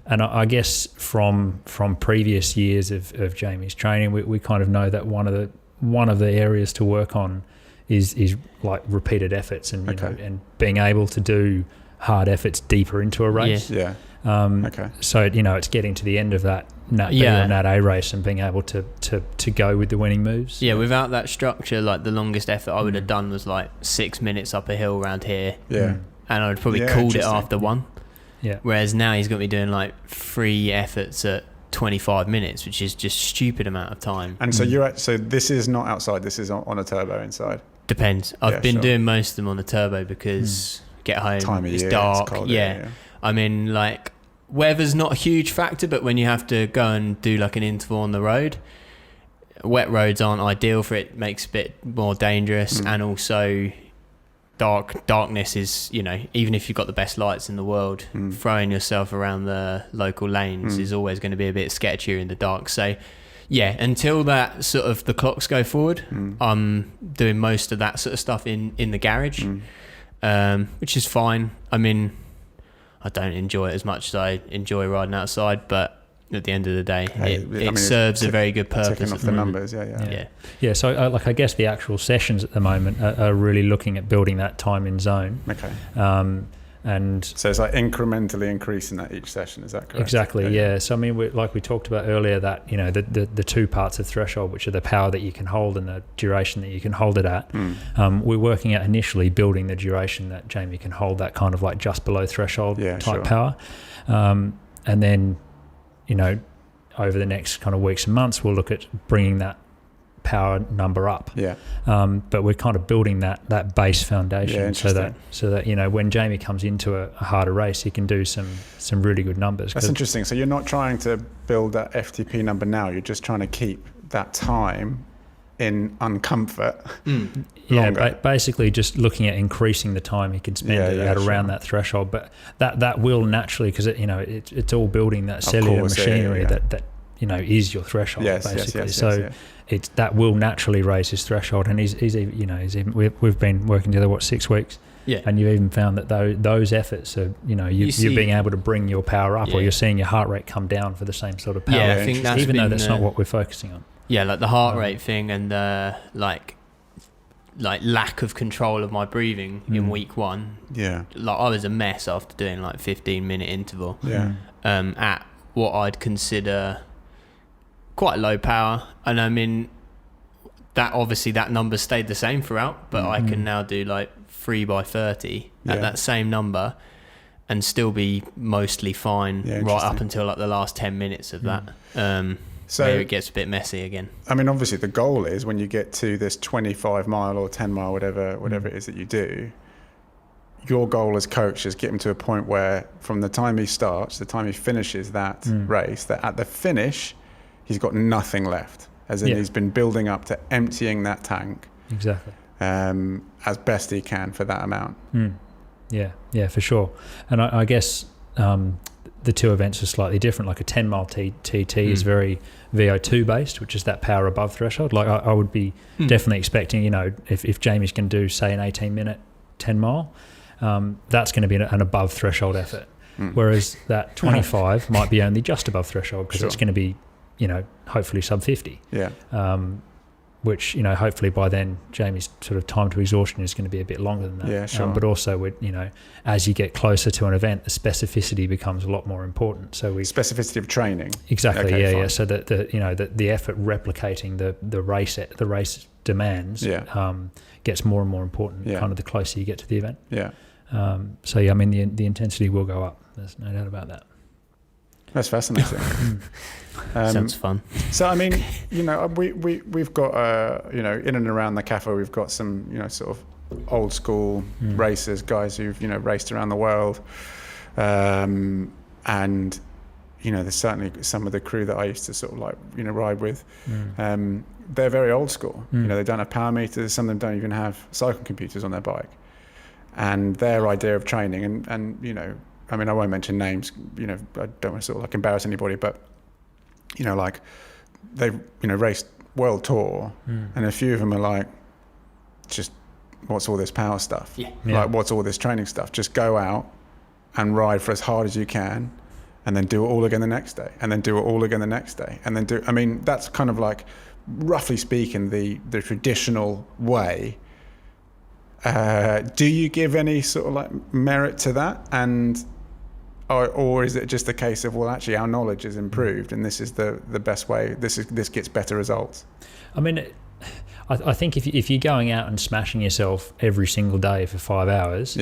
And I guess from previous years of Jamie's training, we kind of know that one of the areas to work on is like repeated efforts and and being able to do hard efforts deeper into a race. So it's getting to the end of that Nat B or Nat A race and being able to go with the winning moves. Without that structure, like the longest effort I would have done was like 6 minutes up a hill around here. And I would probably called it after one. Whereas now he's going to be doing like 3 efforts at 25 minutes, which is just stupid amount of time. And so so this is not outside, this is on a turbo inside. Depends. I've been doing most of them on the turbo because get home, it's dark. It's cold, I mean, like, weather's not a huge factor, but when you have to go and do like an interval on the road, wet roads aren't ideal for it. Makes it a bit more dangerous, and also darkness is, even if you've got the best lights in the world, throwing yourself around the local lanes is always going to be a bit sketchier in the dark. So until that sort of the clocks go forward, I'm doing most of that sort of stuff in the garage, which is fine. I mean, I don't enjoy it as much as I enjoy riding outside, but at the end of the day, it serves a very good purpose. Ticking off the numbers, So I guess the actual sessions at the moment are really looking at building that time in zone. And so it's like incrementally increasing that each session, is that correct? Exactly, yeah. So I mean, like we talked about earlier, that the 2 parts of threshold, which are the power that you can hold and the duration that you can hold it at. We're working at initially building the duration that Jamie can hold, that kind of like just below threshold type power, and then over the next kind of weeks and months, we'll look at bringing that power number up. Yeah. But we're kind of building that base foundation so that when Jamie comes into a harder race, he can do some really good numbers. That's interesting. So you're not trying to build that FTP number now. You're just trying to keep that time in uncomfort. Yeah, basically just looking at increasing the time he can spend at around that threshold. But that will naturally, because it's all building that cellular machinery that is your threshold, basically. That will naturally raise his threshold, and we've been working together 6 weeks. Yeah, and you've even found that those efforts are, you're being able to bring your power up, or you're seeing your heart rate come down for the same sort of power. Yeah, I think that's even though that's not what we're focusing on. Yeah, like the heart rate thing and the like lack of control of my breathing in week 1. Yeah, like I was a mess after doing 15-minute interval. Yeah, at what I'd consider quite low power, and I mean that obviously that number stayed the same throughout, but I can now do 3 by 30 at that same number and still be mostly fine right up until the last 10 minutes of that. So maybe it gets a bit messy again. I mean, obviously the goal is when you get to this 25 mile or 10 mile, whatever it is that you do, your goal as coach is get him to a point where from the time he starts, the time he finishes that race, that at the finish, he's got nothing left. As in he's been building up to emptying that tank. Exactly. As best he can for that amount. Yeah, for sure. And I guess the two events are slightly different. Like a 10 mile TT is very VO2 based, which is that power above threshold. Like I would be definitely expecting, if Jamie's can do say an 18-minute 10 mile, that's going to be an above threshold effort. Whereas that 25 might be only just above threshold, because it's going to be, hopefully sub 50. Yeah. Which, hopefully by then Jamie's sort of time to exhaustion is going to be a bit longer than that. Yeah, sure. But also, as you get closer to an event, the specificity becomes a lot more important. So specificity of training. Exactly. Okay, yeah. So that the effort replicating the race demands gets more and more important. Kind of the closer you get to the event. Yeah. I mean the intensity will go up. There's no doubt about that. That's fascinating. Sounds fun. So I mean, we've got in and around the cafe, we've got some sort of old school racers, guys who've raced around the world, and there's certainly some of the crew that I used to sort of ride with. They're very old school. They don't have power meters. Some of them don't even have cycling computers on their bike, and their idea of training and I mean, I won't mention names, I don't want to sort of embarrass anybody, but, they've, raced world tour and a few of them are just what's all this power stuff? Yeah. What's all this training stuff? Just go out and ride for as hard as you can and then do it all again the next day and then do it all again the next day. And then that's kind of roughly speaking, the traditional way. Do you give any sort of merit to that? Or is it just a case of, well, actually our knowledge is improved and this is the best way, this gets better results? I mean, I think if you're going out and smashing yourself every single day for 5 hours,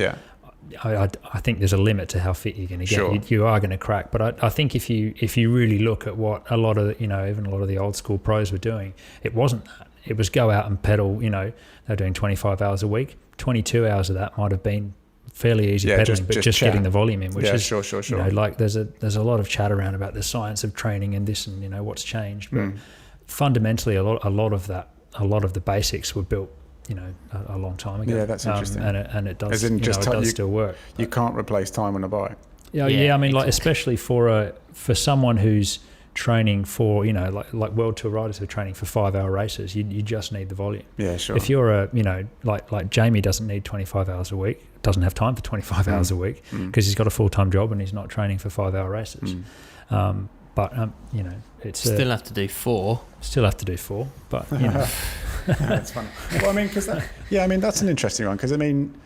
I think there's a limit to how fit you're going to get. Sure. You are going to crack. But I think if you really look at what a lot of, even a lot of the old school pros were doing, it wasn't that. It was go out and pedal, they're doing 25 hours a week. 22 hours of that might have been fairly easy pedaling, but just getting the volume in, which is sure. There's a lot of chat around about the science of training and this and what's changed, but fundamentally a lot of the basics were built a long time ago. Yeah, that's interesting. And it does, it does still work. You can't replace time on a bike. Yeah, I mean, especially for someone who's training for like world tour riders who are training for 5-hour races, you just need the volume. Yeah, sure. If you're like Jamie doesn't need 25 hours a week, doesn't have time for 25 hours a week because he's got a full-time job and he's not training for 5-hour races. But it's still have to do 4. But that's funny. Well, I mean, that's an interesting one, because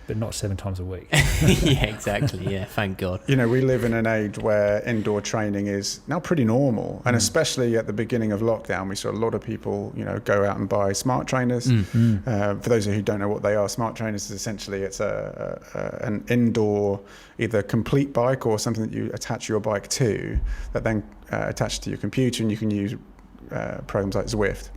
but not 7 times a week. Yeah, exactly. Yeah, thank God. We live in an age where indoor training is now pretty normal, and especially at the beginning of lockdown, we saw a lot of people, go out and buy smart trainers. For those who don't know what they are, smart trainers is essentially it's an indoor either complete bike or something that you attach your bike to that then attaches to your computer, and you can use programs like Zwift.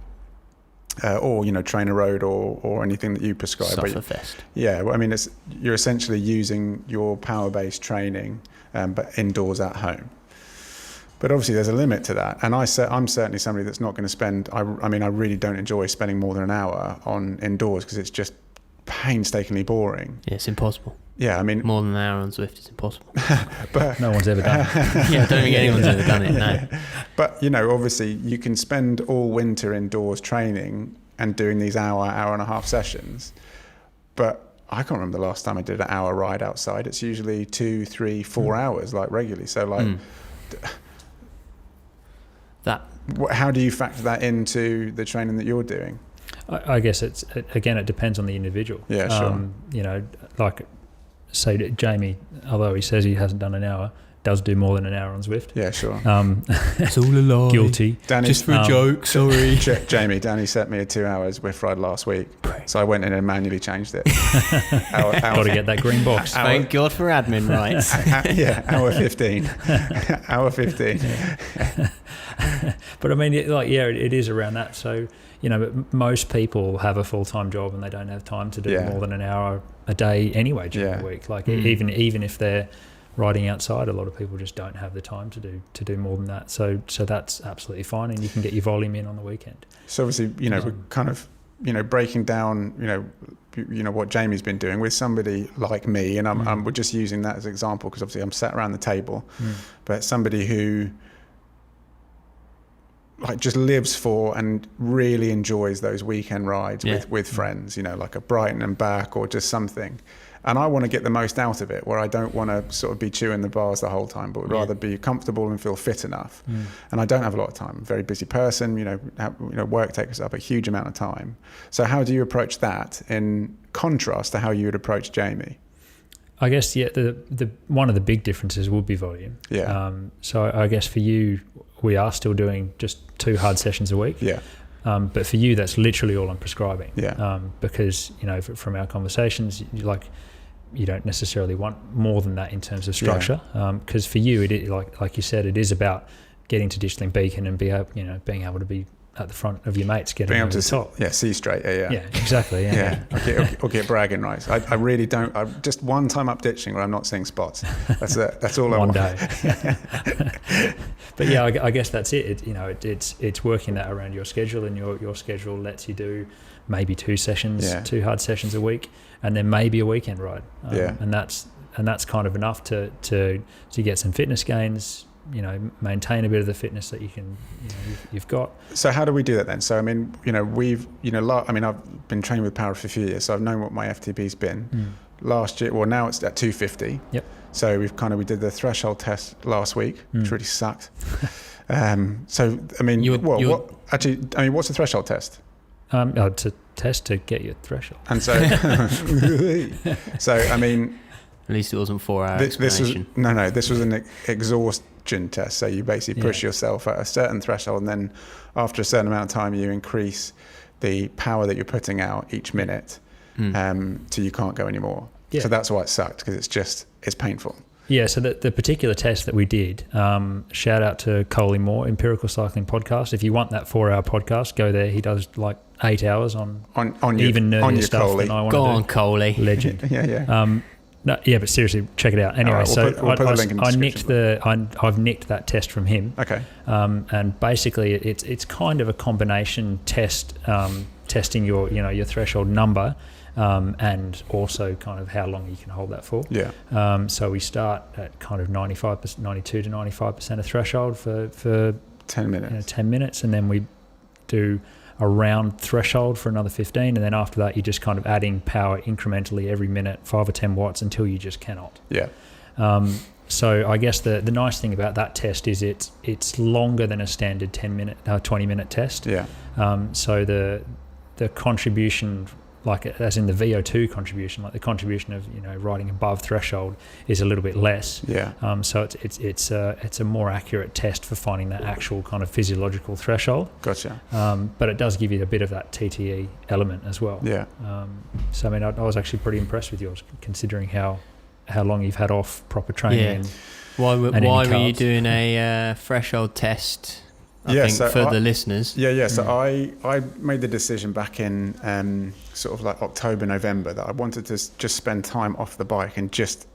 or Trainer Road or anything that you prescribe. Sufferfest. Yeah, well, I mean, you're essentially using your power-based training, but indoors at home. But obviously, there's a limit to that, and I'm certainly somebody that's not going to spend. I really don't enjoy spending more than an hour on indoors because it's just painstakingly boring. Yeah, it's impossible. Yeah, I mean, more than an hour on Zwift is impossible. But no one's ever done it. Yeah, I don't think anyone's ever done it. No. But obviously, you can spend all winter indoors training and doing these hour and a half sessions. But I can't remember the last time I did an hour ride outside. It's usually 2, 3, 4 hours, like regularly. So how do you factor that into the training that you're doing? I guess it depends on the individual. Yeah, sure. Like say Jamie, although he says he hasn't done an hour, does do more than an hour on Zwift. Yeah, sure. It's all a lie. Guilty. Danny, just for a joke, sorry. Jamie, Danny set me a 2 hours Zwift ride last week. So I went in and manually changed it. Got to get that green box. Thank God for admin rights. Hour 15. Hour 15. Yeah. But I mean, it is around that. So, but most people have a full-time job and they don't have time to do more than an hour a day anyway during the week. Like even if they're riding outside, a lot of people just don't have the time to do more than that. So that's absolutely fine, and you can get your volume in on the weekend. So obviously, we're kind of, breaking down, what Jamie's been doing with somebody like me, and we're just using that as an example because obviously I'm sat around the table, but somebody who just lives for and really enjoys those weekend rides with friends, like a Brighton and back or just something. And I want to get the most out of it, where I don't want to sort of be chewing the bars the whole time, but would rather be comfortable and feel fit enough. And I don't have a lot of time. I'm a very busy person, work takes up a huge amount of time. So how do you approach that in contrast to how you would approach Jamie? I guess, the one of the big differences would be volume. Yeah. So I guess for you, we are still doing just 2 hard sessions a week. Yeah. But for you, that's literally all I'm prescribing. Yeah. Because, from our conversations, you don't necessarily want more than that in terms of structure. Because for you, it like you said, it is about getting to Ditchling Beacon and being able to be at the front of your mates, getting over the top. See straight. Yeah, exactly. Yeah. Or get bragging rights. I really don't. I just one time up ditching where I'm not seeing spots. That's all I want. One day. But I guess that's it. It's working that around your schedule, and your schedule lets you do maybe 2 sessions, 2 hard sessions a week, and then maybe a weekend ride. And that's kind of enough to get some fitness gains. Maintain a bit of the fitness that you've got. So how do we do that then? So I mean, I've been training with Power for a few years, so I've known what my FTP's been. Last year, well, now it's at 250. Yep. So we did the threshold test last week, which really sucked. So I mean, what's the threshold test? It's a test to get your threshold. And so, I mean. At least it wasn't 4 hours. This was an exhaustion test. So you basically push yourself at a certain threshold, and then after a certain amount of time, you increase the power that you're putting out each minute till you can't go anymore. Yeah. So that's why it sucked, because it's painful. Yeah, so the particular test that we did, shout out to Coley Moore, Empirical Cycling Podcast. If you want that 4-hour podcast, go there. He does like 8 hours on even nerdier stuff Coley. than I want to do. Go on, Coley. Legend. Yeah. No, yeah, but seriously, check it out. Anyway, right, we'll put the link in the description. I've nicked that test from him. Okay. And basically, it's kind of a combination test, testing your threshold number, and also kind of how long you can hold that for. Yeah. So we start at kind of 92 to 95% of threshold for 10 minutes. 10 minutes, and then we do a round threshold for another 15, and then after that you're just kind of adding power incrementally every minute, 5 or 10 watts, until you just cannot. Yeah. So I guess the nice thing about that test is it's longer than a standard 20-minute test. Yeah. So the contribution, like as in the VO2 contribution, like the contribution of riding above threshold, is a little bit less. Yeah. So it's a more accurate test for finding that actual kind of physiological threshold. Gotcha. But it does give you a bit of that TTE element as well. Yeah. So I mean, I was actually pretty impressed with yours, considering how long you've had off proper training. Yeah. Why were you doing a threshold test I think for the listeners. Yeah. So I made the decision back in sort of like October, November that I wanted to just spend time off the bike, and just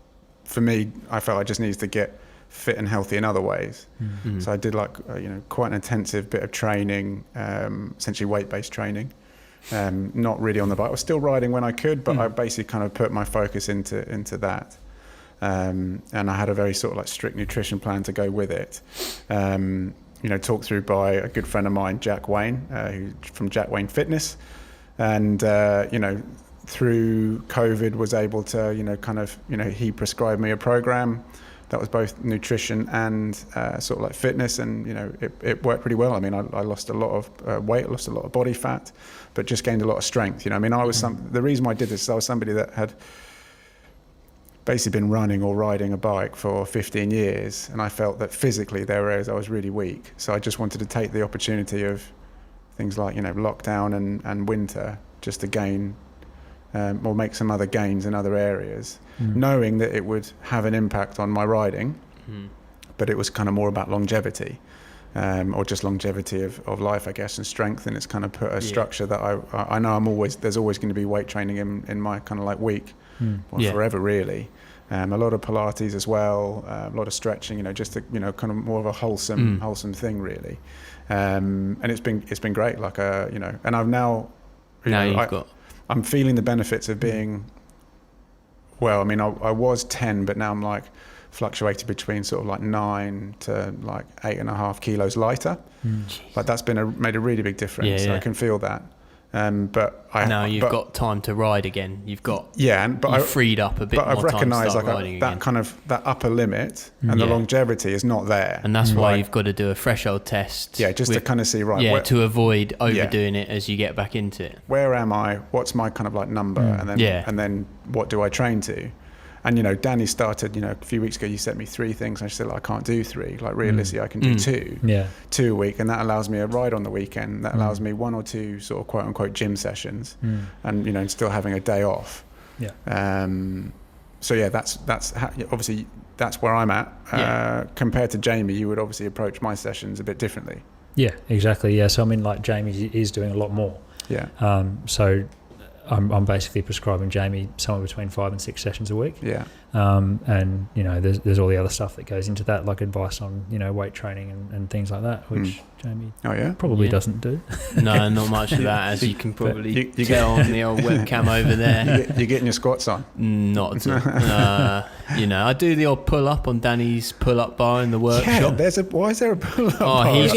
for me, I felt I just needed to get fit and healthy in other ways. Mm-hmm. So I did like quite an intensive bit of training, essentially weight-based training. Not really on the bike. I was still riding when I could, but I basically kind of put my focus into that. And I had a very sort of like strict nutrition plan to go with it. Talked through by a good friend of mine, Jack Wayne, who's from Jack Wayne Fitness. And, through COVID was able to, he prescribed me a program that was both nutrition and sort of like fitness, and it worked pretty well. I mean, I lost a lot of weight, lost a lot of body fat, but just gained a lot of strength. I mean, the reason why I did this is I was somebody that had basically been running or riding a bike for 15 years, and I felt that physically there were areas I was really weak. So I just wanted to take the opportunity of things like lockdown and winter just to gain or make some other gains in other areas, knowing that it would have an impact on my riding, but it was kind of more about longevity, or just longevity of life, I guess, and strength. And it's kind of put a structure that I know there's always going to be weight training in my kind of like week, forever really. A lot of Pilates as well, a lot of stretching, just to, kind of more of a wholesome thing really. And it's been great. Like, and I've now, I'm feeling the benefits of being, well, I mean, I was 10, but now I'm like fluctuated between sort of like 9 to like 8.5 kilos lighter. Like that's made a really big difference. So I can feel that. But now you've got time to ride again. You've got freed up a bit. But more I've recognised like that kind of that upper limit and the longevity is not there, and that's why you've got to do a threshold test. Yeah, just to kind of see to avoid overdoing it as you get back into it. Where am I? What's my kind of like number? And then what do I train to? And Danny started, a few weeks ago. You sent me 3 things, and I said, I can't do 3. Like realistically, I can do 2. Yeah, 2 a week, and that allows me a ride on the weekend. That allows me 1 or 2 sort of quote unquote gym sessions, and still having a day off. Yeah. So yeah, that's obviously that's where I'm at. Compared to Jamie, you would obviously approach my sessions a bit differently. Yeah, exactly. Yeah, so I mean, like Jamie is doing a lot more. Yeah. So I'm basically prescribing Jamie somewhere between 5 and 6 sessions a week. Yeah. And there's all the other stuff that goes into that, like advice on weight training and things like that, which Jamie probably doesn't do. No, not much of that, as you can probably tell on the old webcam over there. You're getting your squats on? Not at all. I do the odd pull up on Danny's pull up bar in the workshop. Yeah, why is there a pull up bar? He's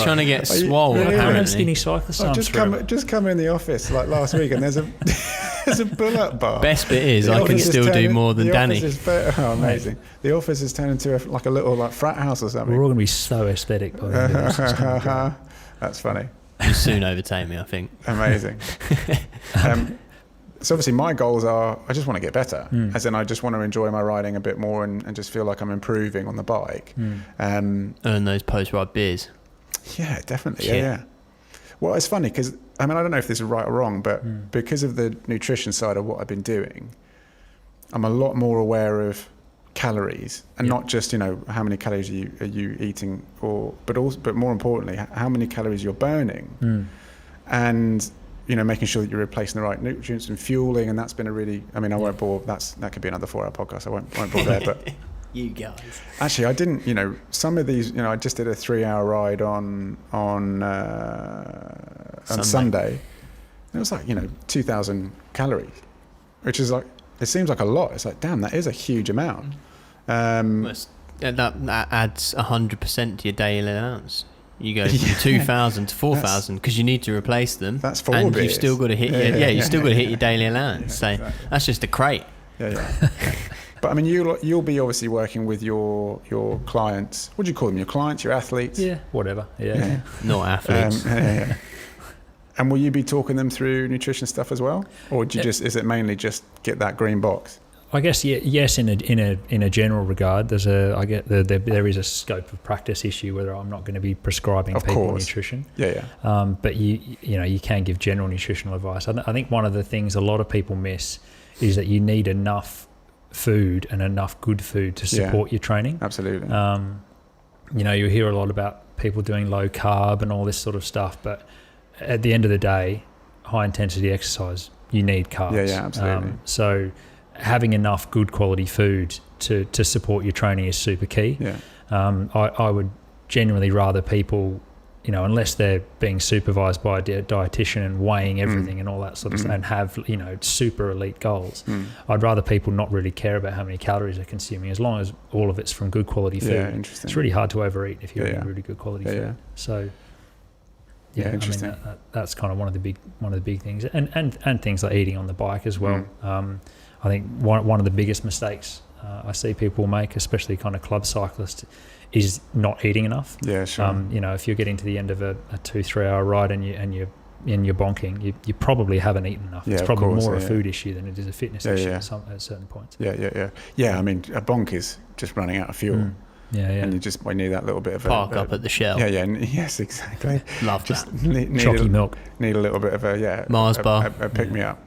trying to get swole. Apparently, skinny cyclist. Just come in the office like last week, and there's a pull up bar. Best bit is I can still do more than Danny. Amazing. The office has turned into a little like frat house or something. We're all going to be so aesthetic by the end of this. That's funny. You soon overtake me, I think. Amazing. So obviously my goals are, I just want to get better. As in I just want to enjoy my riding a bit more and just feel like I'm improving on the bike. Earn those post-ride beers. Yeah, definitely. Yeah. Well, it's funny because, I mean, I don't know if this is right or wrong, but because of the nutrition side of what I've been doing, I'm a lot more aware of calories, and not just how many calories are you eating, but more importantly how many calories you're burning, and making sure that you're replacing the right nutrients and fueling. And that's been a really, I mean, I won't bore, that could be another 4-hour podcast, I won't bore there, but you guys, actually I didn't, some of these, I just did a 3-hour ride on Sunday. It was like 2,000 calories, which is like, it seems like a lot. It's like, damn, that is a huge amount. That adds 100% to your daily allowance. You go from 2,000 to 4,000 because you need to replace them. That's 4 and beers. You've still got to hit you still got to hit your daily allowance. So exactly. That's just a crate. Yeah. But I mean, you'll be obviously working with your clients. What do you call them? Your clients, your athletes? Yeah, whatever. Yeah. Not athletes. And will you be talking them through nutrition stuff as well, or do you is it mainly just get that green box? I guess yes. In a general regard, there is a scope of practice issue whether I'm not going to be prescribing people nutrition. Yeah. But you can give general nutritional advice. I think one of the things a lot of people miss is that you need enough food and enough good food to support your training. Absolutely. You hear a lot about people doing low carb and all this sort of stuff. But at the end of the day, high intensity exercise, you need carbs. Yeah, absolutely. So having enough good quality food to support your training is super key. Yeah. I would genuinely rather people, you know, unless they're being supervised by a dietitian and weighing everything and all that sort of stuff, and have, you know, super elite goals, I'd rather people not really care about how many calories they're consuming, as long as all of it's from good quality food. Yeah, interesting. It's really hard to overeat if you're eating really good quality food. Yeah. So Yeah, interesting. I mean, that's kind of one of the big things, and things like eating on the bike as well. I think one of the biggest mistakes I see people make, especially kind of club cyclists, is not eating enough. Yeah, sure. You know, if you're getting to the end of a 2-3 hour ride and you're bonking, you probably haven't eaten enough. Yeah, it's probably course, more a food issue than it is a fitness issue at certain points. Yeah, I mean, a bonk is just running out of fuel. And you need that little bit of park up at the Shell. Yes, exactly. Love just that. Need milk. Need a little bit of a Mars bar. a pick me up.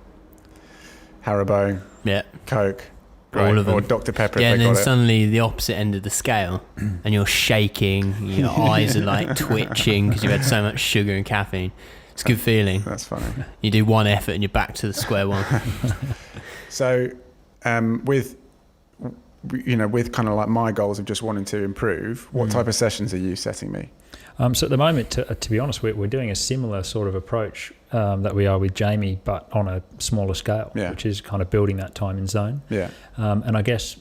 Haribo. Yeah. Coke. All of them. Or Dr. Pepper. Yeah, if and they then got it. suddenly the opposite end of the scale, and you're shaking, your eyes are like twitching because you've had so much sugar and caffeine. It's a good feeling. That's funny. You do one effort and you're back to the square one. So, with kind of like my goals of just wanting to improve, what type of sessions are you setting me? So at the moment, to be honest, we're doing a similar sort of approach that we are with Jamie, but on a smaller scale, which is kind of building that time in zone. Yeah. And I guess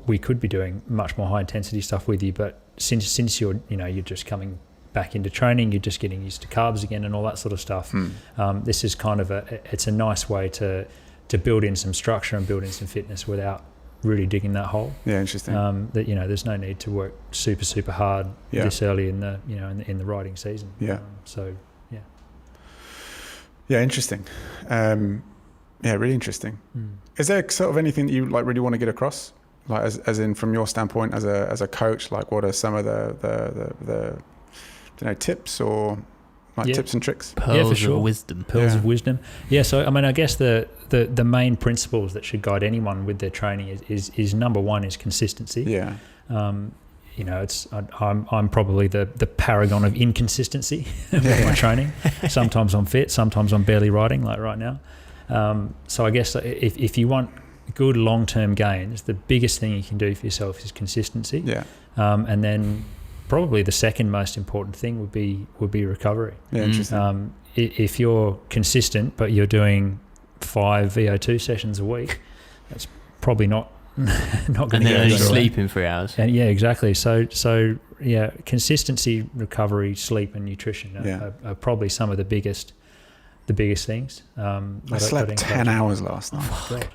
we could be doing much more high intensity stuff with you, but since you're just coming back into training, you're just getting used to carbs again and all that sort of stuff. This is kind of it's a nice way to build in some structure and build in some fitness without really digging that hole. Yeah, interesting. That there's no need to work super hard this early in the in the riding season. Yeah, interesting. Really interesting. Is there sort of anything that you like really want to get across, like as in from your standpoint as a coach? Like, what are some of the tips or tips and tricks? Pearls for sure. of wisdom. Pearls of wisdom. Yeah. So I mean, I guess the main principles that should guide anyone with their training is number one is consistency. Yeah. I'm probably the paragon of inconsistency with my training. Sometimes I'm fit, sometimes I'm barely riding, like right now. So I guess if you want good long-term gains, the biggest thing you can do for yourself is consistency. Yeah. And then probably the second most important thing would be recovery. Yeah, interesting. If you're consistent but you're doing 5 VO2 sessions a week, that's probably not going to go. And then only anywhere. sleep in 3 hours. And exactly. So consistency, recovery, sleep, and nutrition are probably some of the biggest things. I slept 10 hours last night. Oh, God.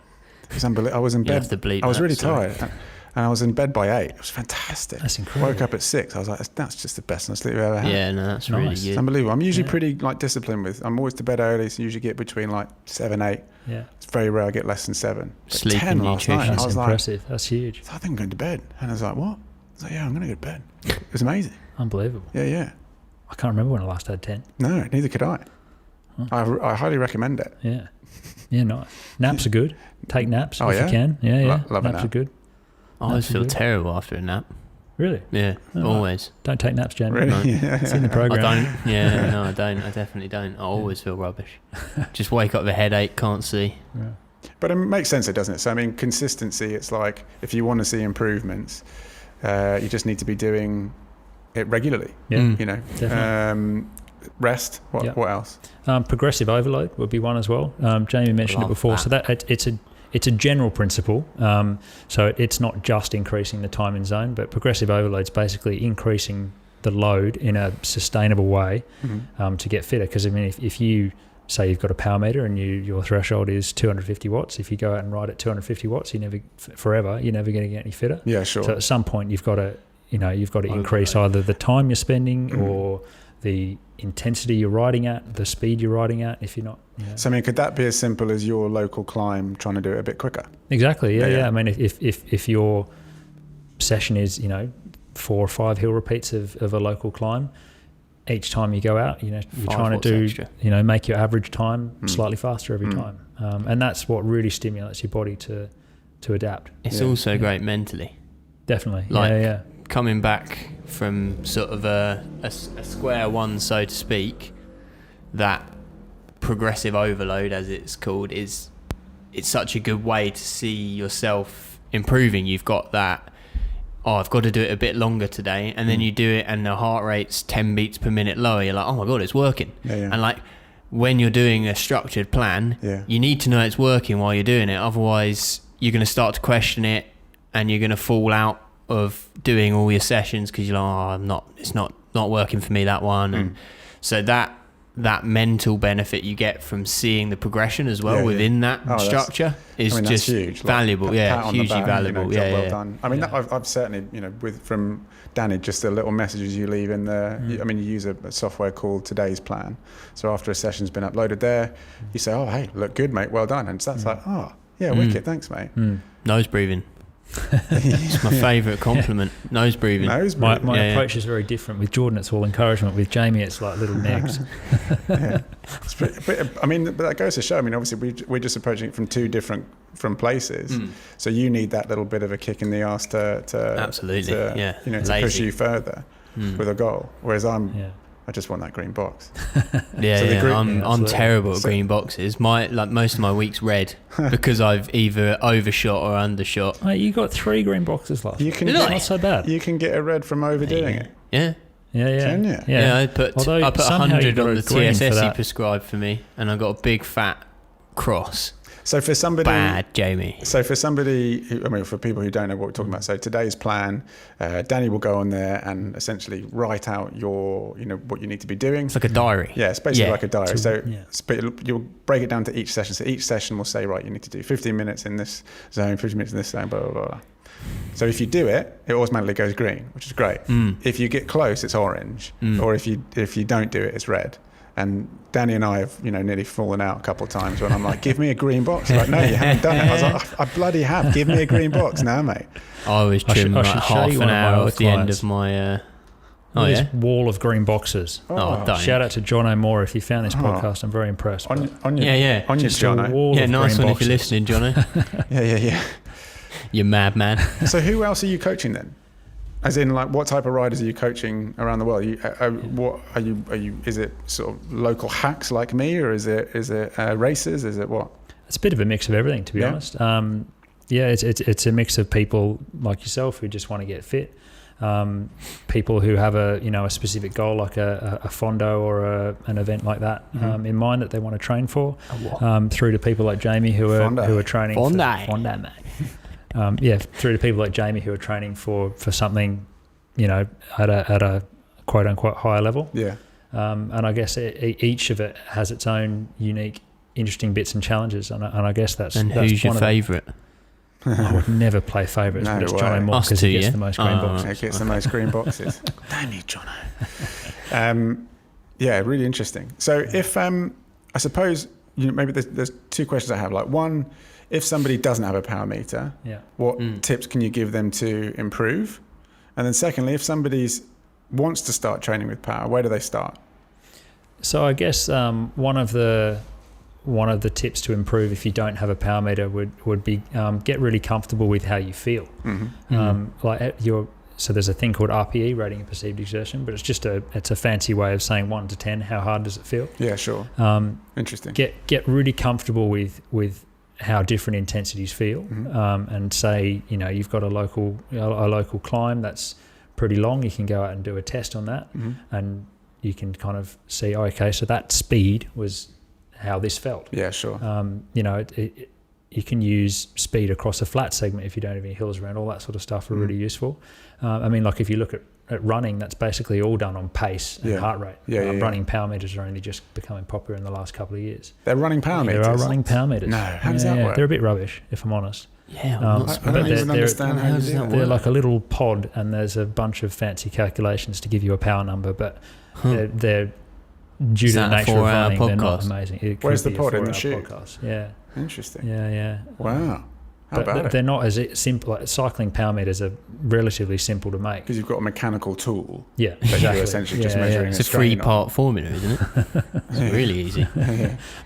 It was unbelievable. I was in You have bed. to bleep I was that, really sorry. tired. And I was in bed by 8. It was fantastic. That's incredible. Woke up at 6. I was like, that's just the best night's sleep I've ever had. Yeah, no, that's really Nice. It's good. unbelievable. I'm usually pretty disciplined with. I'm always to bed early, so usually get between 7, 8. Yeah. It's very rare I get less than 7. But Sleep 10 and last nutrition. night. That's I was impressive. That's huge. I think I'm going to bed. And I was like, what? I was like, yeah, I'm going to go to bed. It was amazing. Unbelievable. Yeah. I can't remember when I last had 10. No, neither could I. I highly recommend it. Yeah. Yeah, nice. Naps are good. Take naps if yeah? you can. Yeah. Love a Naps nap. are good. I always Naps are feel good. terrible after a nap. Really? Yeah, Oh, always. Don't take naps, Jamie. Really? No. Yeah. It's in the I program. don't. Yeah, no, I don't. I definitely don't. I always feel rubbish. Just wake up with a headache, can't see. Yeah. But it makes sense, doesn't it? So, I mean, consistency, it's like if you want to see improvements, you just need to be doing it regularly. Yeah. Definitely. Rest. What else? Progressive overload would be one as well. Jamie mentioned Love it before. that. So that it's a general principle. So it's not just increasing the time in zone, but progressive overload is basically increasing the load in a sustainable way to get fitter. Because I mean, if you say you've got a power meter and your threshold is 250 watts, if you go out and ride at 250 watts, you're never going to get any fitter. Yeah, sure. So at some point you've got to increase either the time you're spending or the intensity you're riding at, the speed you're riding at. If you're not, So, I mean, could that be as simple as your local climb trying to do it a bit quicker? exactly. Yeah. Yeah. I mean, if your session is 4 or 5 hill repeats of a local climb, each time you go out, you're 5 trying to watts do, extra. make your average time slightly faster every time, and that's what really stimulates your body to adapt. It's also great mentally. Definitely. Like, yeah. Coming back from sort of a square one, so to speak, that progressive overload, as it's called, it's such a good way to see yourself improving. You've got that, I've got to do it a bit longer today, and then you do it and the heart rate's 10 beats per minute lower. You're like, oh my God, it's working. And like, when you're doing a structured plan, you need to know it's working while you're doing it. Otherwise, you're going to start to question it, and you're going to fall out of doing all your sessions because you're like, it's not working for me, that one. And so that mental benefit you get from seeing the progression as well within that structure is just huge. Valuable. Like, hugely valuable. Well done. I mean, I've certainly, from Danny, just the little messages you leave in there. You use a software called Today's Plan. So after a session's been uploaded there, you say, oh, hey, look good, mate, well done. And so that's like, oh, yeah, wicked, thanks, mate. Nose breathing. It's my favourite compliment. Nose breathing. My approach is very different. With Jordan, it's all encouragement. With Jamie, it's like little negs. But that goes to show. I mean, obviously, we're just approaching it from two different places. So you need that little bit of a kick in the arse to absolutely, to push you further with a goal. Whereas I just want that green box. I'm terrible at green boxes. Most of my week's red because I've either overshot or undershot. Mate, you got 3 green boxes last. Not so bad. You can get a red from overdoing it. Yeah. Can you? Yeah. I put 100 on the TSS he prescribed for me, and I got a big fat cross. So for somebody, bad Jamie. So for somebody, for people who don't know what we're talking about, so Today's Plan, Danny will go on there and essentially write out what you need to be doing. It's like a diary. Yeah, it's basically like a diary. You'll break it down to each session. So each session will say, right, you need to do 15 minutes in this zone, 15 minutes in this zone, blah blah blah. So if you do it, it automatically goes green, which is great. If you get close, it's orange, or if you don't do it, it's red. And Danny and I have, nearly fallen out a couple of times when I'm like, give me a green box. Like, no, you haven't done it. I was like, I bloody have. Give me a green box now, mate. I always trim half an hour at the end of my... wall of green boxes. Shout out to John O'More if you found this podcast. I'm very impressed. On your Jono. Yeah, nice one if you're listening, Jono. Yeah. You madman. So who else are you coaching then? As in, like, what type of riders are you coaching around the world? What are you? Is it sort of local hacks like me, or is it racers? Is it what? It's a bit of a mix of everything, to be honest. It's a mix of people like yourself who just want to get fit, people who have a specific goal, like a fondo or an event like that in mind that they want to train for, through to people like Jamie who are training for Fondo, mate. Through to people like Jamie who are training for something, at a quote unquote higher level. Yeah. And I guess each of it has its own unique, interesting bits and challenges. And I guess that's. And who's your favourite? I would never play favourites, but it's John O'More because he gets the most green boxes. He gets the most green boxes. Damn you, Jono. Really interesting. So if I suppose maybe there's 2 questions I have. Like, one, if somebody doesn't have a power meter, what tips can you give them to improve? And then secondly, if somebody wants to start training with power, where do they start? So I guess one of the tips to improve if you don't have a power meter would be get really comfortable with how you feel. So there's a thing called RPE, rating of perceived exertion, but it's a fancy way of saying 1 to 10. How hard does it feel? Yeah, sure. Interesting. Get really comfortable with how different intensities feel, and say you've got a local climb that's pretty long. You can go out and do a test on that, and you can kind of see, so that speed was how this felt. Yeah, sure. You can use speed across a flat segment if you don't have any hills around. All that sort of stuff are really useful. Like if you look at running, that's basically all done on pace and heart rate. Running power meters are only just becoming popular in the last couple of years. They're running power meters? There are running power meters. No, how does that work? They're a bit rubbish, if I'm honest. Yeah, I don't even understand how you do that. They're like a little pod, and there's a bunch of fancy calculations to give you a power number, but they're due to the nature of running, they're not amazing. Where's the pod in the shoe? Podcast. Yeah. Interesting. Yeah. Wow. How about they're not as simple. Like, cycling power meters are relatively simple to make because you've got a mechanical tool. Yeah, that you're essentially just measuring. It's a 3-part formula, isn't it? It's really easy.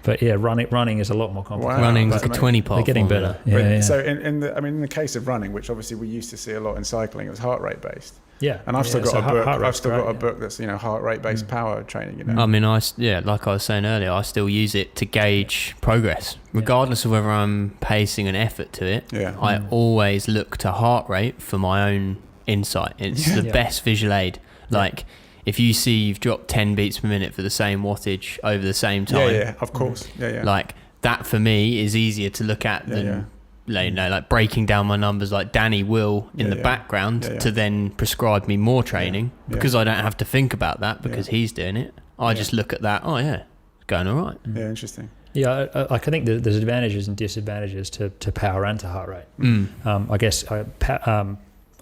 But running is a lot more complicated. Wow, running's like a 20-part. They're getting formula. better. So in the case of running, which obviously we used to see a lot in cycling, it was heart rate based. Yeah, And I've still got so a book. heart I've rate's still great, got a book that's heart rate based power training. I mean, like I was saying earlier, I still use it to gauge progress, regardless of whether I'm pacing an effort to it. Yeah. I always look to heart rate for my own insight. It's the best visual aid. Like, if you see you've dropped 10 beats per minute for the same wattage over the same time, Yeah, of course. Yeah. like that for me is easier to look at than like breaking down my numbers like Danny will in the background to then prescribe me more training because I don't have to think about that because he's doing it. I just look at that. Oh yeah, it's going all right. Yeah, interesting. Yeah, I think there's advantages and disadvantages to power and to heart rate. I guess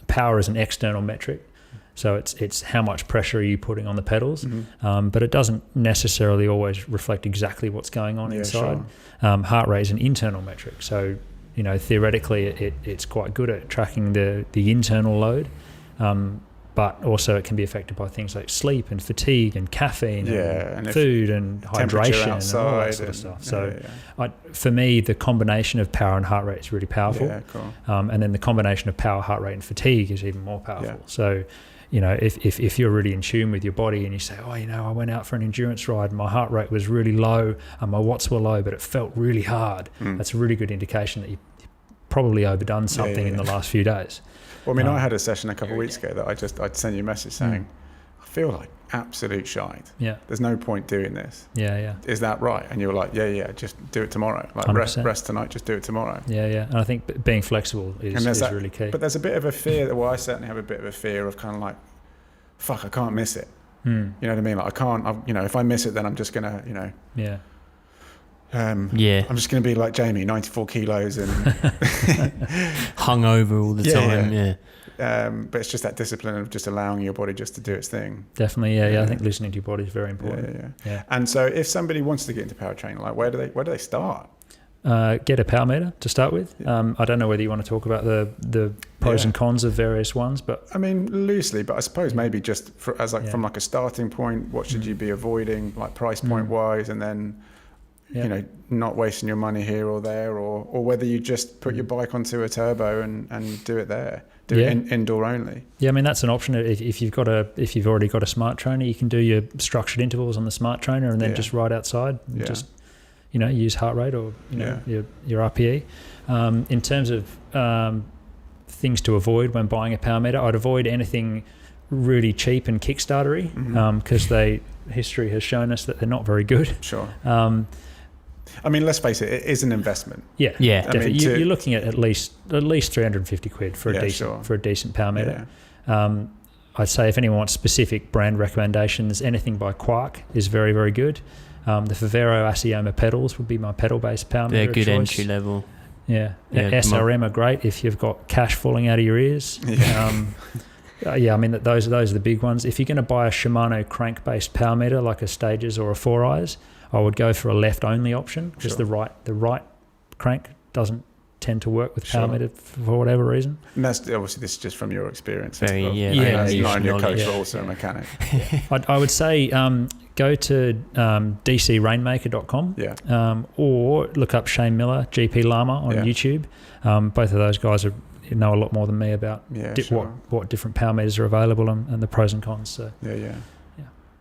power is an external metric, so it's how much pressure are you putting on the pedals, but it doesn't necessarily always reflect exactly what's going on inside. Sure. Heart rate is an internal metric, so theoretically it's quite good at tracking the internal load, but also it can be affected by things like sleep and fatigue and caffeine and food and hydration and all that sort of stuff. So for me, the combination of power and heart rate is really powerful. Yeah, cool. And then the combination of power, heart rate and fatigue is even more powerful. So if you're really in tune with your body and you say, I went out for an endurance ride and my heart rate was really low and my watts were low, but it felt really hard, that's a really good indication that you probably overdone something in the last few days. Well, I mean, I had a session a couple of weeks ago that I'd send you a message saying, I feel like absolute shite. Yeah. There's no point doing this. Yeah. Is that right? And you were like, just do it tomorrow. Like rest tonight, just do it tomorrow. Yeah. And I think being flexible is really key. But there's a bit of a fear well, I certainly have a bit of a fear of kind of like, fuck, I can't miss it. You know what I mean? Like I can't, if I miss it, then I'm just going to, I'm just going to be like Jamie, 94 kilos and hungover all the time. But it's just that discipline of just allowing your body just to do its thing. Definitely, I think listening to your body is very important. Yeah. And so, if somebody wants to get into power training, like where do they start? Get a power meter to start with. I don't know whether you want to talk about the pros and cons of various ones, but I mean loosely. But I suppose maybe just from like a starting point, what should you be avoiding, like price point wise, and then. Not wasting your money here or there, or whether you just put your bike onto a turbo and do it there, it indoor only. Yeah, I mean that's an option. If you've already got a smart trainer, you can do your structured intervals on the smart trainer and then just ride outside. And just use heart rate or your RPE. In terms of things to avoid when buying a power meter, I'd avoid anything really cheap and Kickstartery because history has shown us that they're not very good. Sure. I mean, let's face it is an investment. Yeah, definitely. You're looking at least 350 quid for a decent power meter. I'd say if anyone wants specific brand recommendations, anything by Quark is very, very good. The Favero Asioma pedals would be my pedal-based power meter. They're good entry level. Yeah. SRM are great if you've got cash falling out of your ears. I mean those are the big ones. If you're going to buy a Shimano crank-based power meter like a Stages or a 4Eyes, I would go for a left-only option because the right crank doesn't tend to work with power meter for whatever reason. And that's obviously this is just from your experience. Not only a coach but also a mechanic. I would say go to dcrainmaker.com or look up Shane Miller, GP Llama on YouTube. Both of those guys know a lot more than me about what different power meters are available and the pros and cons. So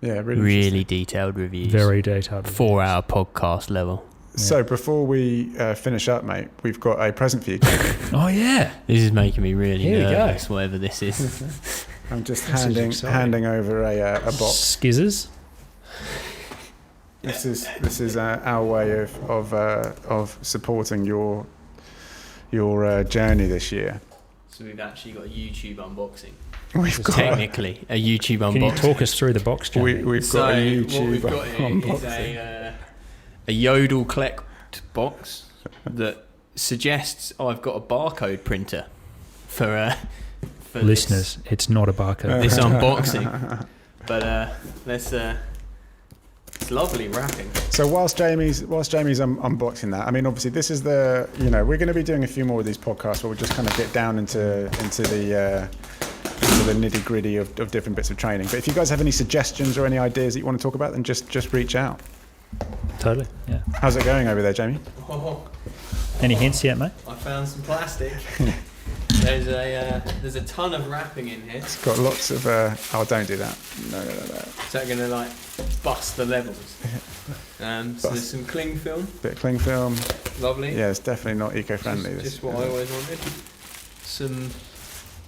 really detailed reviews. Very detailed. 4-hour podcast level. So before we finish up, mate, we've got a present for you, Jamie. Oh yeah, this is making me really nervous. Whatever this is. I'm just handing over a box. Skizzers. This is our way of supporting your journey this year. So we've actually got a YouTube unboxing. We've got technically a YouTube unboxing. Can you talk us through the box, Jamie? We've got a YouTube what we've got unboxing. Is a Yodel Collect box that suggests I've got a barcode printer for listeners. It's not a barcode. This unboxing, but it's lovely wrapping. So whilst Jamie's unboxing that, I mean, obviously this is we're going to be doing a few more of these podcasts where we just kind of get down into the nitty gritty of different bits of training. But if you guys have any suggestions or any ideas that you want to talk about, then just reach out. Totally. Yeah. How's it going over there, Jamie? Any hints yet, mate? I found some plastic. There's a ton of wrapping in here. It's got lots of. Oh, don't do that. No. Is that going to like bust the levels? So there's some cling film. Bit of cling film. Lovely. Yeah, it's definitely not eco-friendly. Just what I always wanted.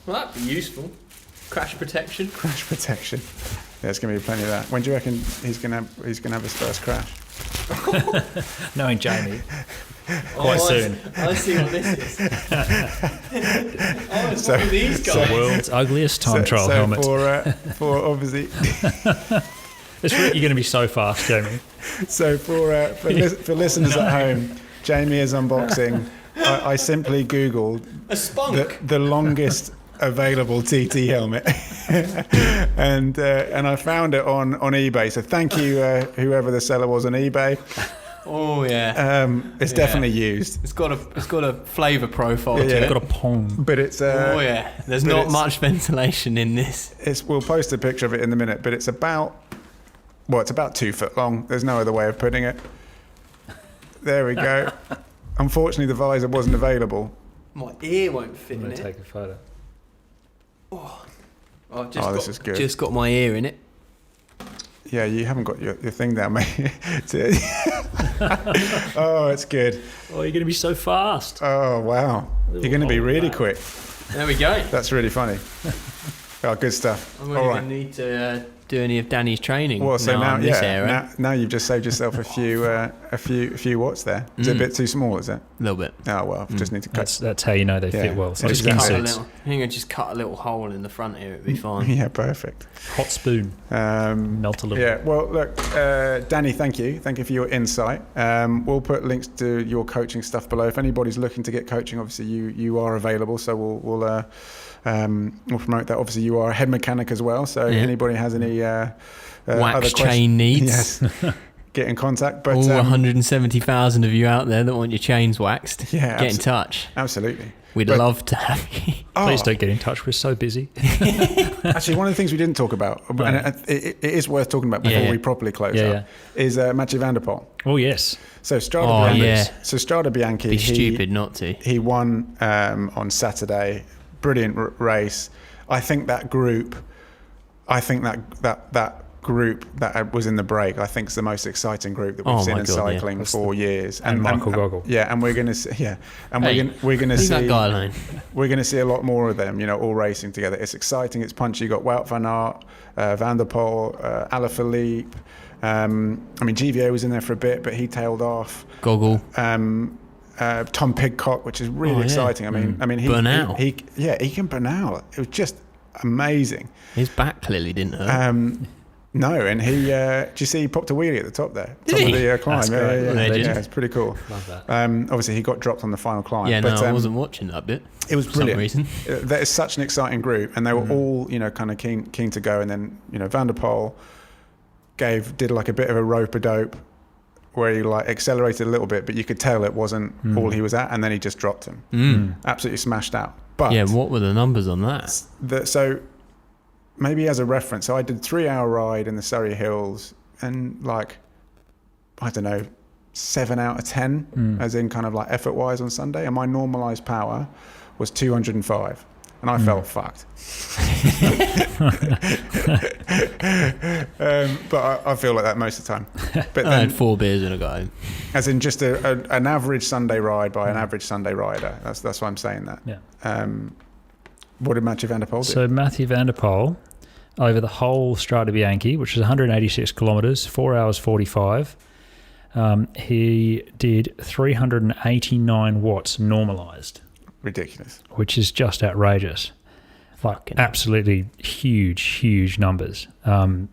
Well, that'd be useful. Crash protection. Crash protection. Yeah, there's going to be plenty of that. When do you reckon he's going to have his first crash? Knowing Jamie, quite soon. I see what this is. What are these guys? The world's ugliest time trial helmet. For obviously. You're going to be so fast, Jamie. So for listeners at home, Jamie is unboxing. I simply Googled a spunk. The longest available TT helmet, and I found it on eBay. So thank you, whoever the seller was on eBay. Oh yeah. It's definitely used. It's got a flavour profile to it. It's got a pong. But it's oh yeah. There's not much ventilation in this. We'll post a picture of it in a minute, but it's about 2 foot long. There's no other way of putting it. There we go. Unfortunately, the visor wasn't available. My ear won't fit in it. Take a photo. This is good. Just got my ear in it. Yeah, you haven't got your thing down, mate. Oh, it's good. Oh, you're going to be so fast. Oh, wow. You're going to be really quick. There we go. That's really funny. Oh, good stuff. I'm going to need to do any of Danny's training. Well, so now, now you've just saved yourself a few watts there. Is it a bit too small? Is it? A little bit. Oh well, just need to cut. That's how you know they fit well. So Exactly. suits. I think I just cut a little hole in the front here. It'd be fine. Yeah, perfect. Hot spoon. Melt a little. Yeah. Well, look, Danny, thank you for your insight. We'll put links to your coaching stuff below. If anybody's looking to get coaching, obviously you are available. So we'll promote that. Obviously, you are a head mechanic as well. So anybody has any wax chain needs, yes, get in contact. But all 170,000 of you out there that want your chains waxed, get in touch. Absolutely. We'd love to have you. Please don't get in touch. We're so busy. Actually, one of the things we didn't talk about, and it is worth talking about before we properly close up, is Mathieu van der Poel. Oh, yes. So Strade Bianchi. Be stupid not to. He won on Saturday. Brilliant race. I think that group that was in the break, I think is the most exciting group that we've seen in cycling for years. And Michael Goggle. Yeah, and we're going to see. Yeah, and we're going to see that guy alone. We're going to see a lot more of them. All racing together. It's exciting. It's punchy. You got Wout van Aert, Van der Poel, Alaphilippe. GVO was in there for a bit, but he tailed off. Goggle. Tom Pidcock, which is really exciting. Bernal. He can Bernal. It was just amazing. His back clearly didn't hurt. No, and he did you see he popped a wheelie at the top there? Top of the climb. Yeah, it's pretty cool. Love that. Obviously he got dropped on the final climb. Yeah, I wasn't watching that bit. It was brilliant. For some reason. That is such an exciting group, and they were all kind of keen to go. And then Van der Poel did like a bit of a rope-a-dope, where he like accelerated a little bit, but you could tell it wasn't all he was at, and then he just dropped him. Absolutely smashed out. But what were the numbers on that? So maybe as a reference, so I did a 3-hour ride in the Surrey Hills, and like, I don't know, 7 out of 10, as in kind of like effort-wise on Sunday, and my normalised power was 205. And I felt fucked. But I feel like that most of the time. But then, I had 4 beers and I got home. As in just an average Sunday ride by an average Sunday rider. That's why I'm saying that. Yeah. What did Mathieu van der Poel do? So Mathieu van der Poel, over the whole Strade Bianchi, which is 186 kilometres, 4 hours 45, he did 389 watts normalised. Ridiculous. Which is just outrageous. Absolutely huge numbers. Crazy.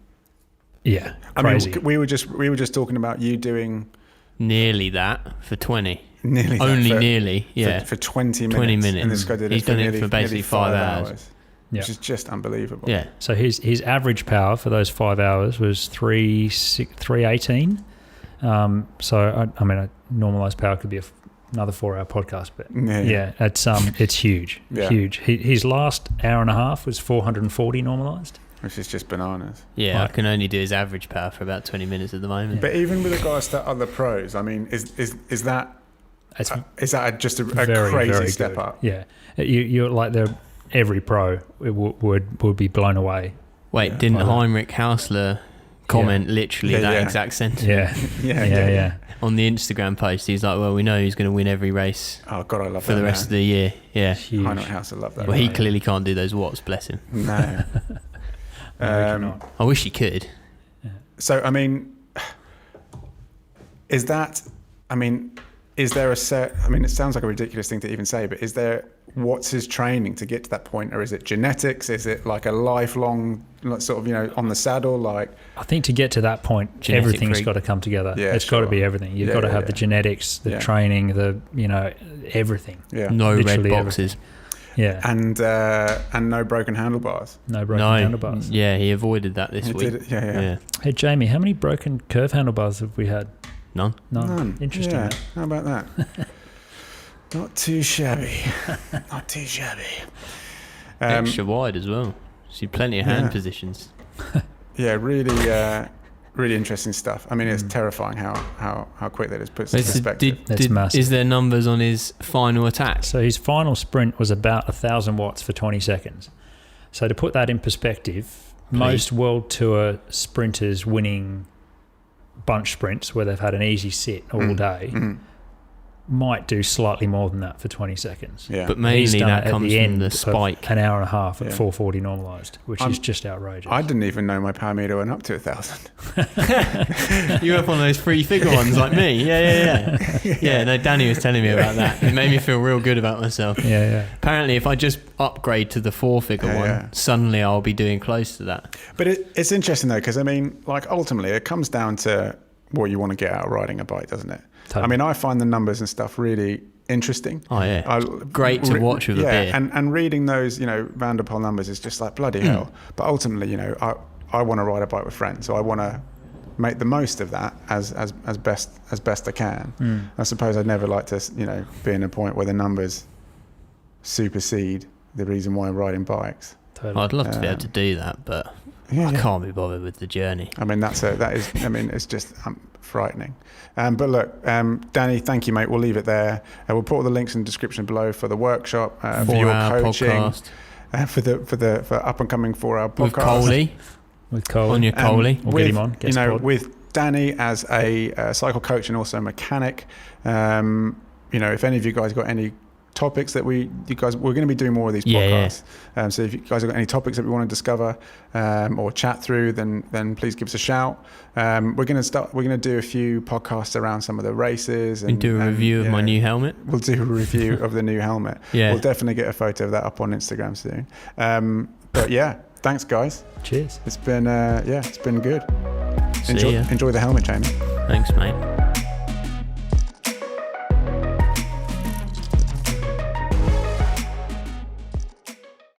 I mean, we were just talking about you doing nearly that for 20. Nearly. Yeah. For 20 minutes. 20 minutes. And this guy did He's done it for basically 5 hours. Which is just unbelievable. Yeah. So his average power for those 5 hours was 318. So a normalised power could be another 4-hour podcast, but it's huge, huge. His last hour and a half was 440 normalised, which is just bananas. Yeah, I can only do his average power for about 20 minutes at the moment. But even with regards to other pros, I mean, is that It's is that just a very, crazy very step good. up? Yeah, you're like every pro would be blown away. Wait, didn't Like that. Heinrich Hausler comment literally that exact sentence? Yeah. On the Instagram post, he's like, well, we know who's going to win every race Oh God, I love for that the rest of the year. Yeah. Huge. I know House, I love that. Well, he clearly can't do those watts, bless him. No. I wish he could. So, I mean, is there a set, I mean, it sounds like a ridiculous thing to even say, but what's his training to get to that point? Or is it genetics? Is it like a lifelong sort of, on the saddle? Like, I think to get to that point, Genetic everything's freak. got to come together. Yeah, It's got to sure. be everything. You've got to have the genetics, the training, everything. yeah. No Literally red boxes. Yeah. And no broken handlebars. No broken No. handlebars. Yeah, he avoided that this He week. did it, yeah. Hey, Jamie, how many broken curve handlebars have we had? None. None. Interesting. Yeah. mate. How about that? Not too shabby. Not too shabby. Extra wide as well. See plenty of hand Yeah. positions. Yeah, really interesting stuff. I mean, it's terrifying how quick that is puts in perspective. That's massive. Is there numbers on his final attack? So his final sprint was about 1,000 watts for 20 seconds. So to put that in perspective, most World Tour sprinters winning bunch sprints where they've had an easy sit all day might do slightly more than that for 20 seconds. Yeah. But He's mainly done that it at comes the from end the of spike. an hour and a half at Yeah. 440 normalised, which is just outrageous. I didn't even know my power meter went up to 1,000. You were one of those free figure ones like me. Yeah, no, Danny was telling me about that. It made me feel real good about myself. Yeah. Apparently, if I just upgrade to the 4-figure one, suddenly I'll be doing close to that. But it's interesting though, because I mean, like ultimately, it comes down to what you want to get out of riding a bike, doesn't it? Totally. I mean, I find the numbers and stuff really interesting. Oh, yeah. Great to watch with a beer. and reading those, Van der Poel numbers is just like bloody hell. But ultimately, I want to ride a bike with friends, so I want to make the most of that as best I can. I suppose I'd never like to, be in a point where the numbers supersede the reason why I'm riding bikes. Totally. I'd love to be able to do that, but I can't be bothered with the journey. I mean, it's just frightening. But look, Danny, thank you, mate. We'll leave it there. We'll put all the links in the description below for the workshop, for your coaching, podcast. for up and coming 4-hour podcast. With Coley. With Cole. On your Coley. We'll get him on. Guest pod. With Danny as a cycle coach and also mechanic. If any of you guys got any topics that we're going to be doing more of these podcasts. So if you guys have got any topics that we want to discover or chat through, then please give us a shout. We're going to do a few podcasts around some of the races and do a review of my new helmet. We'll do a review of the new helmet. We'll definitely get a photo of that up on Instagram soon. But yeah, thanks guys. Cheers. It's been good. See ya. Enjoy the helmet, Jamie. Thanks, mate.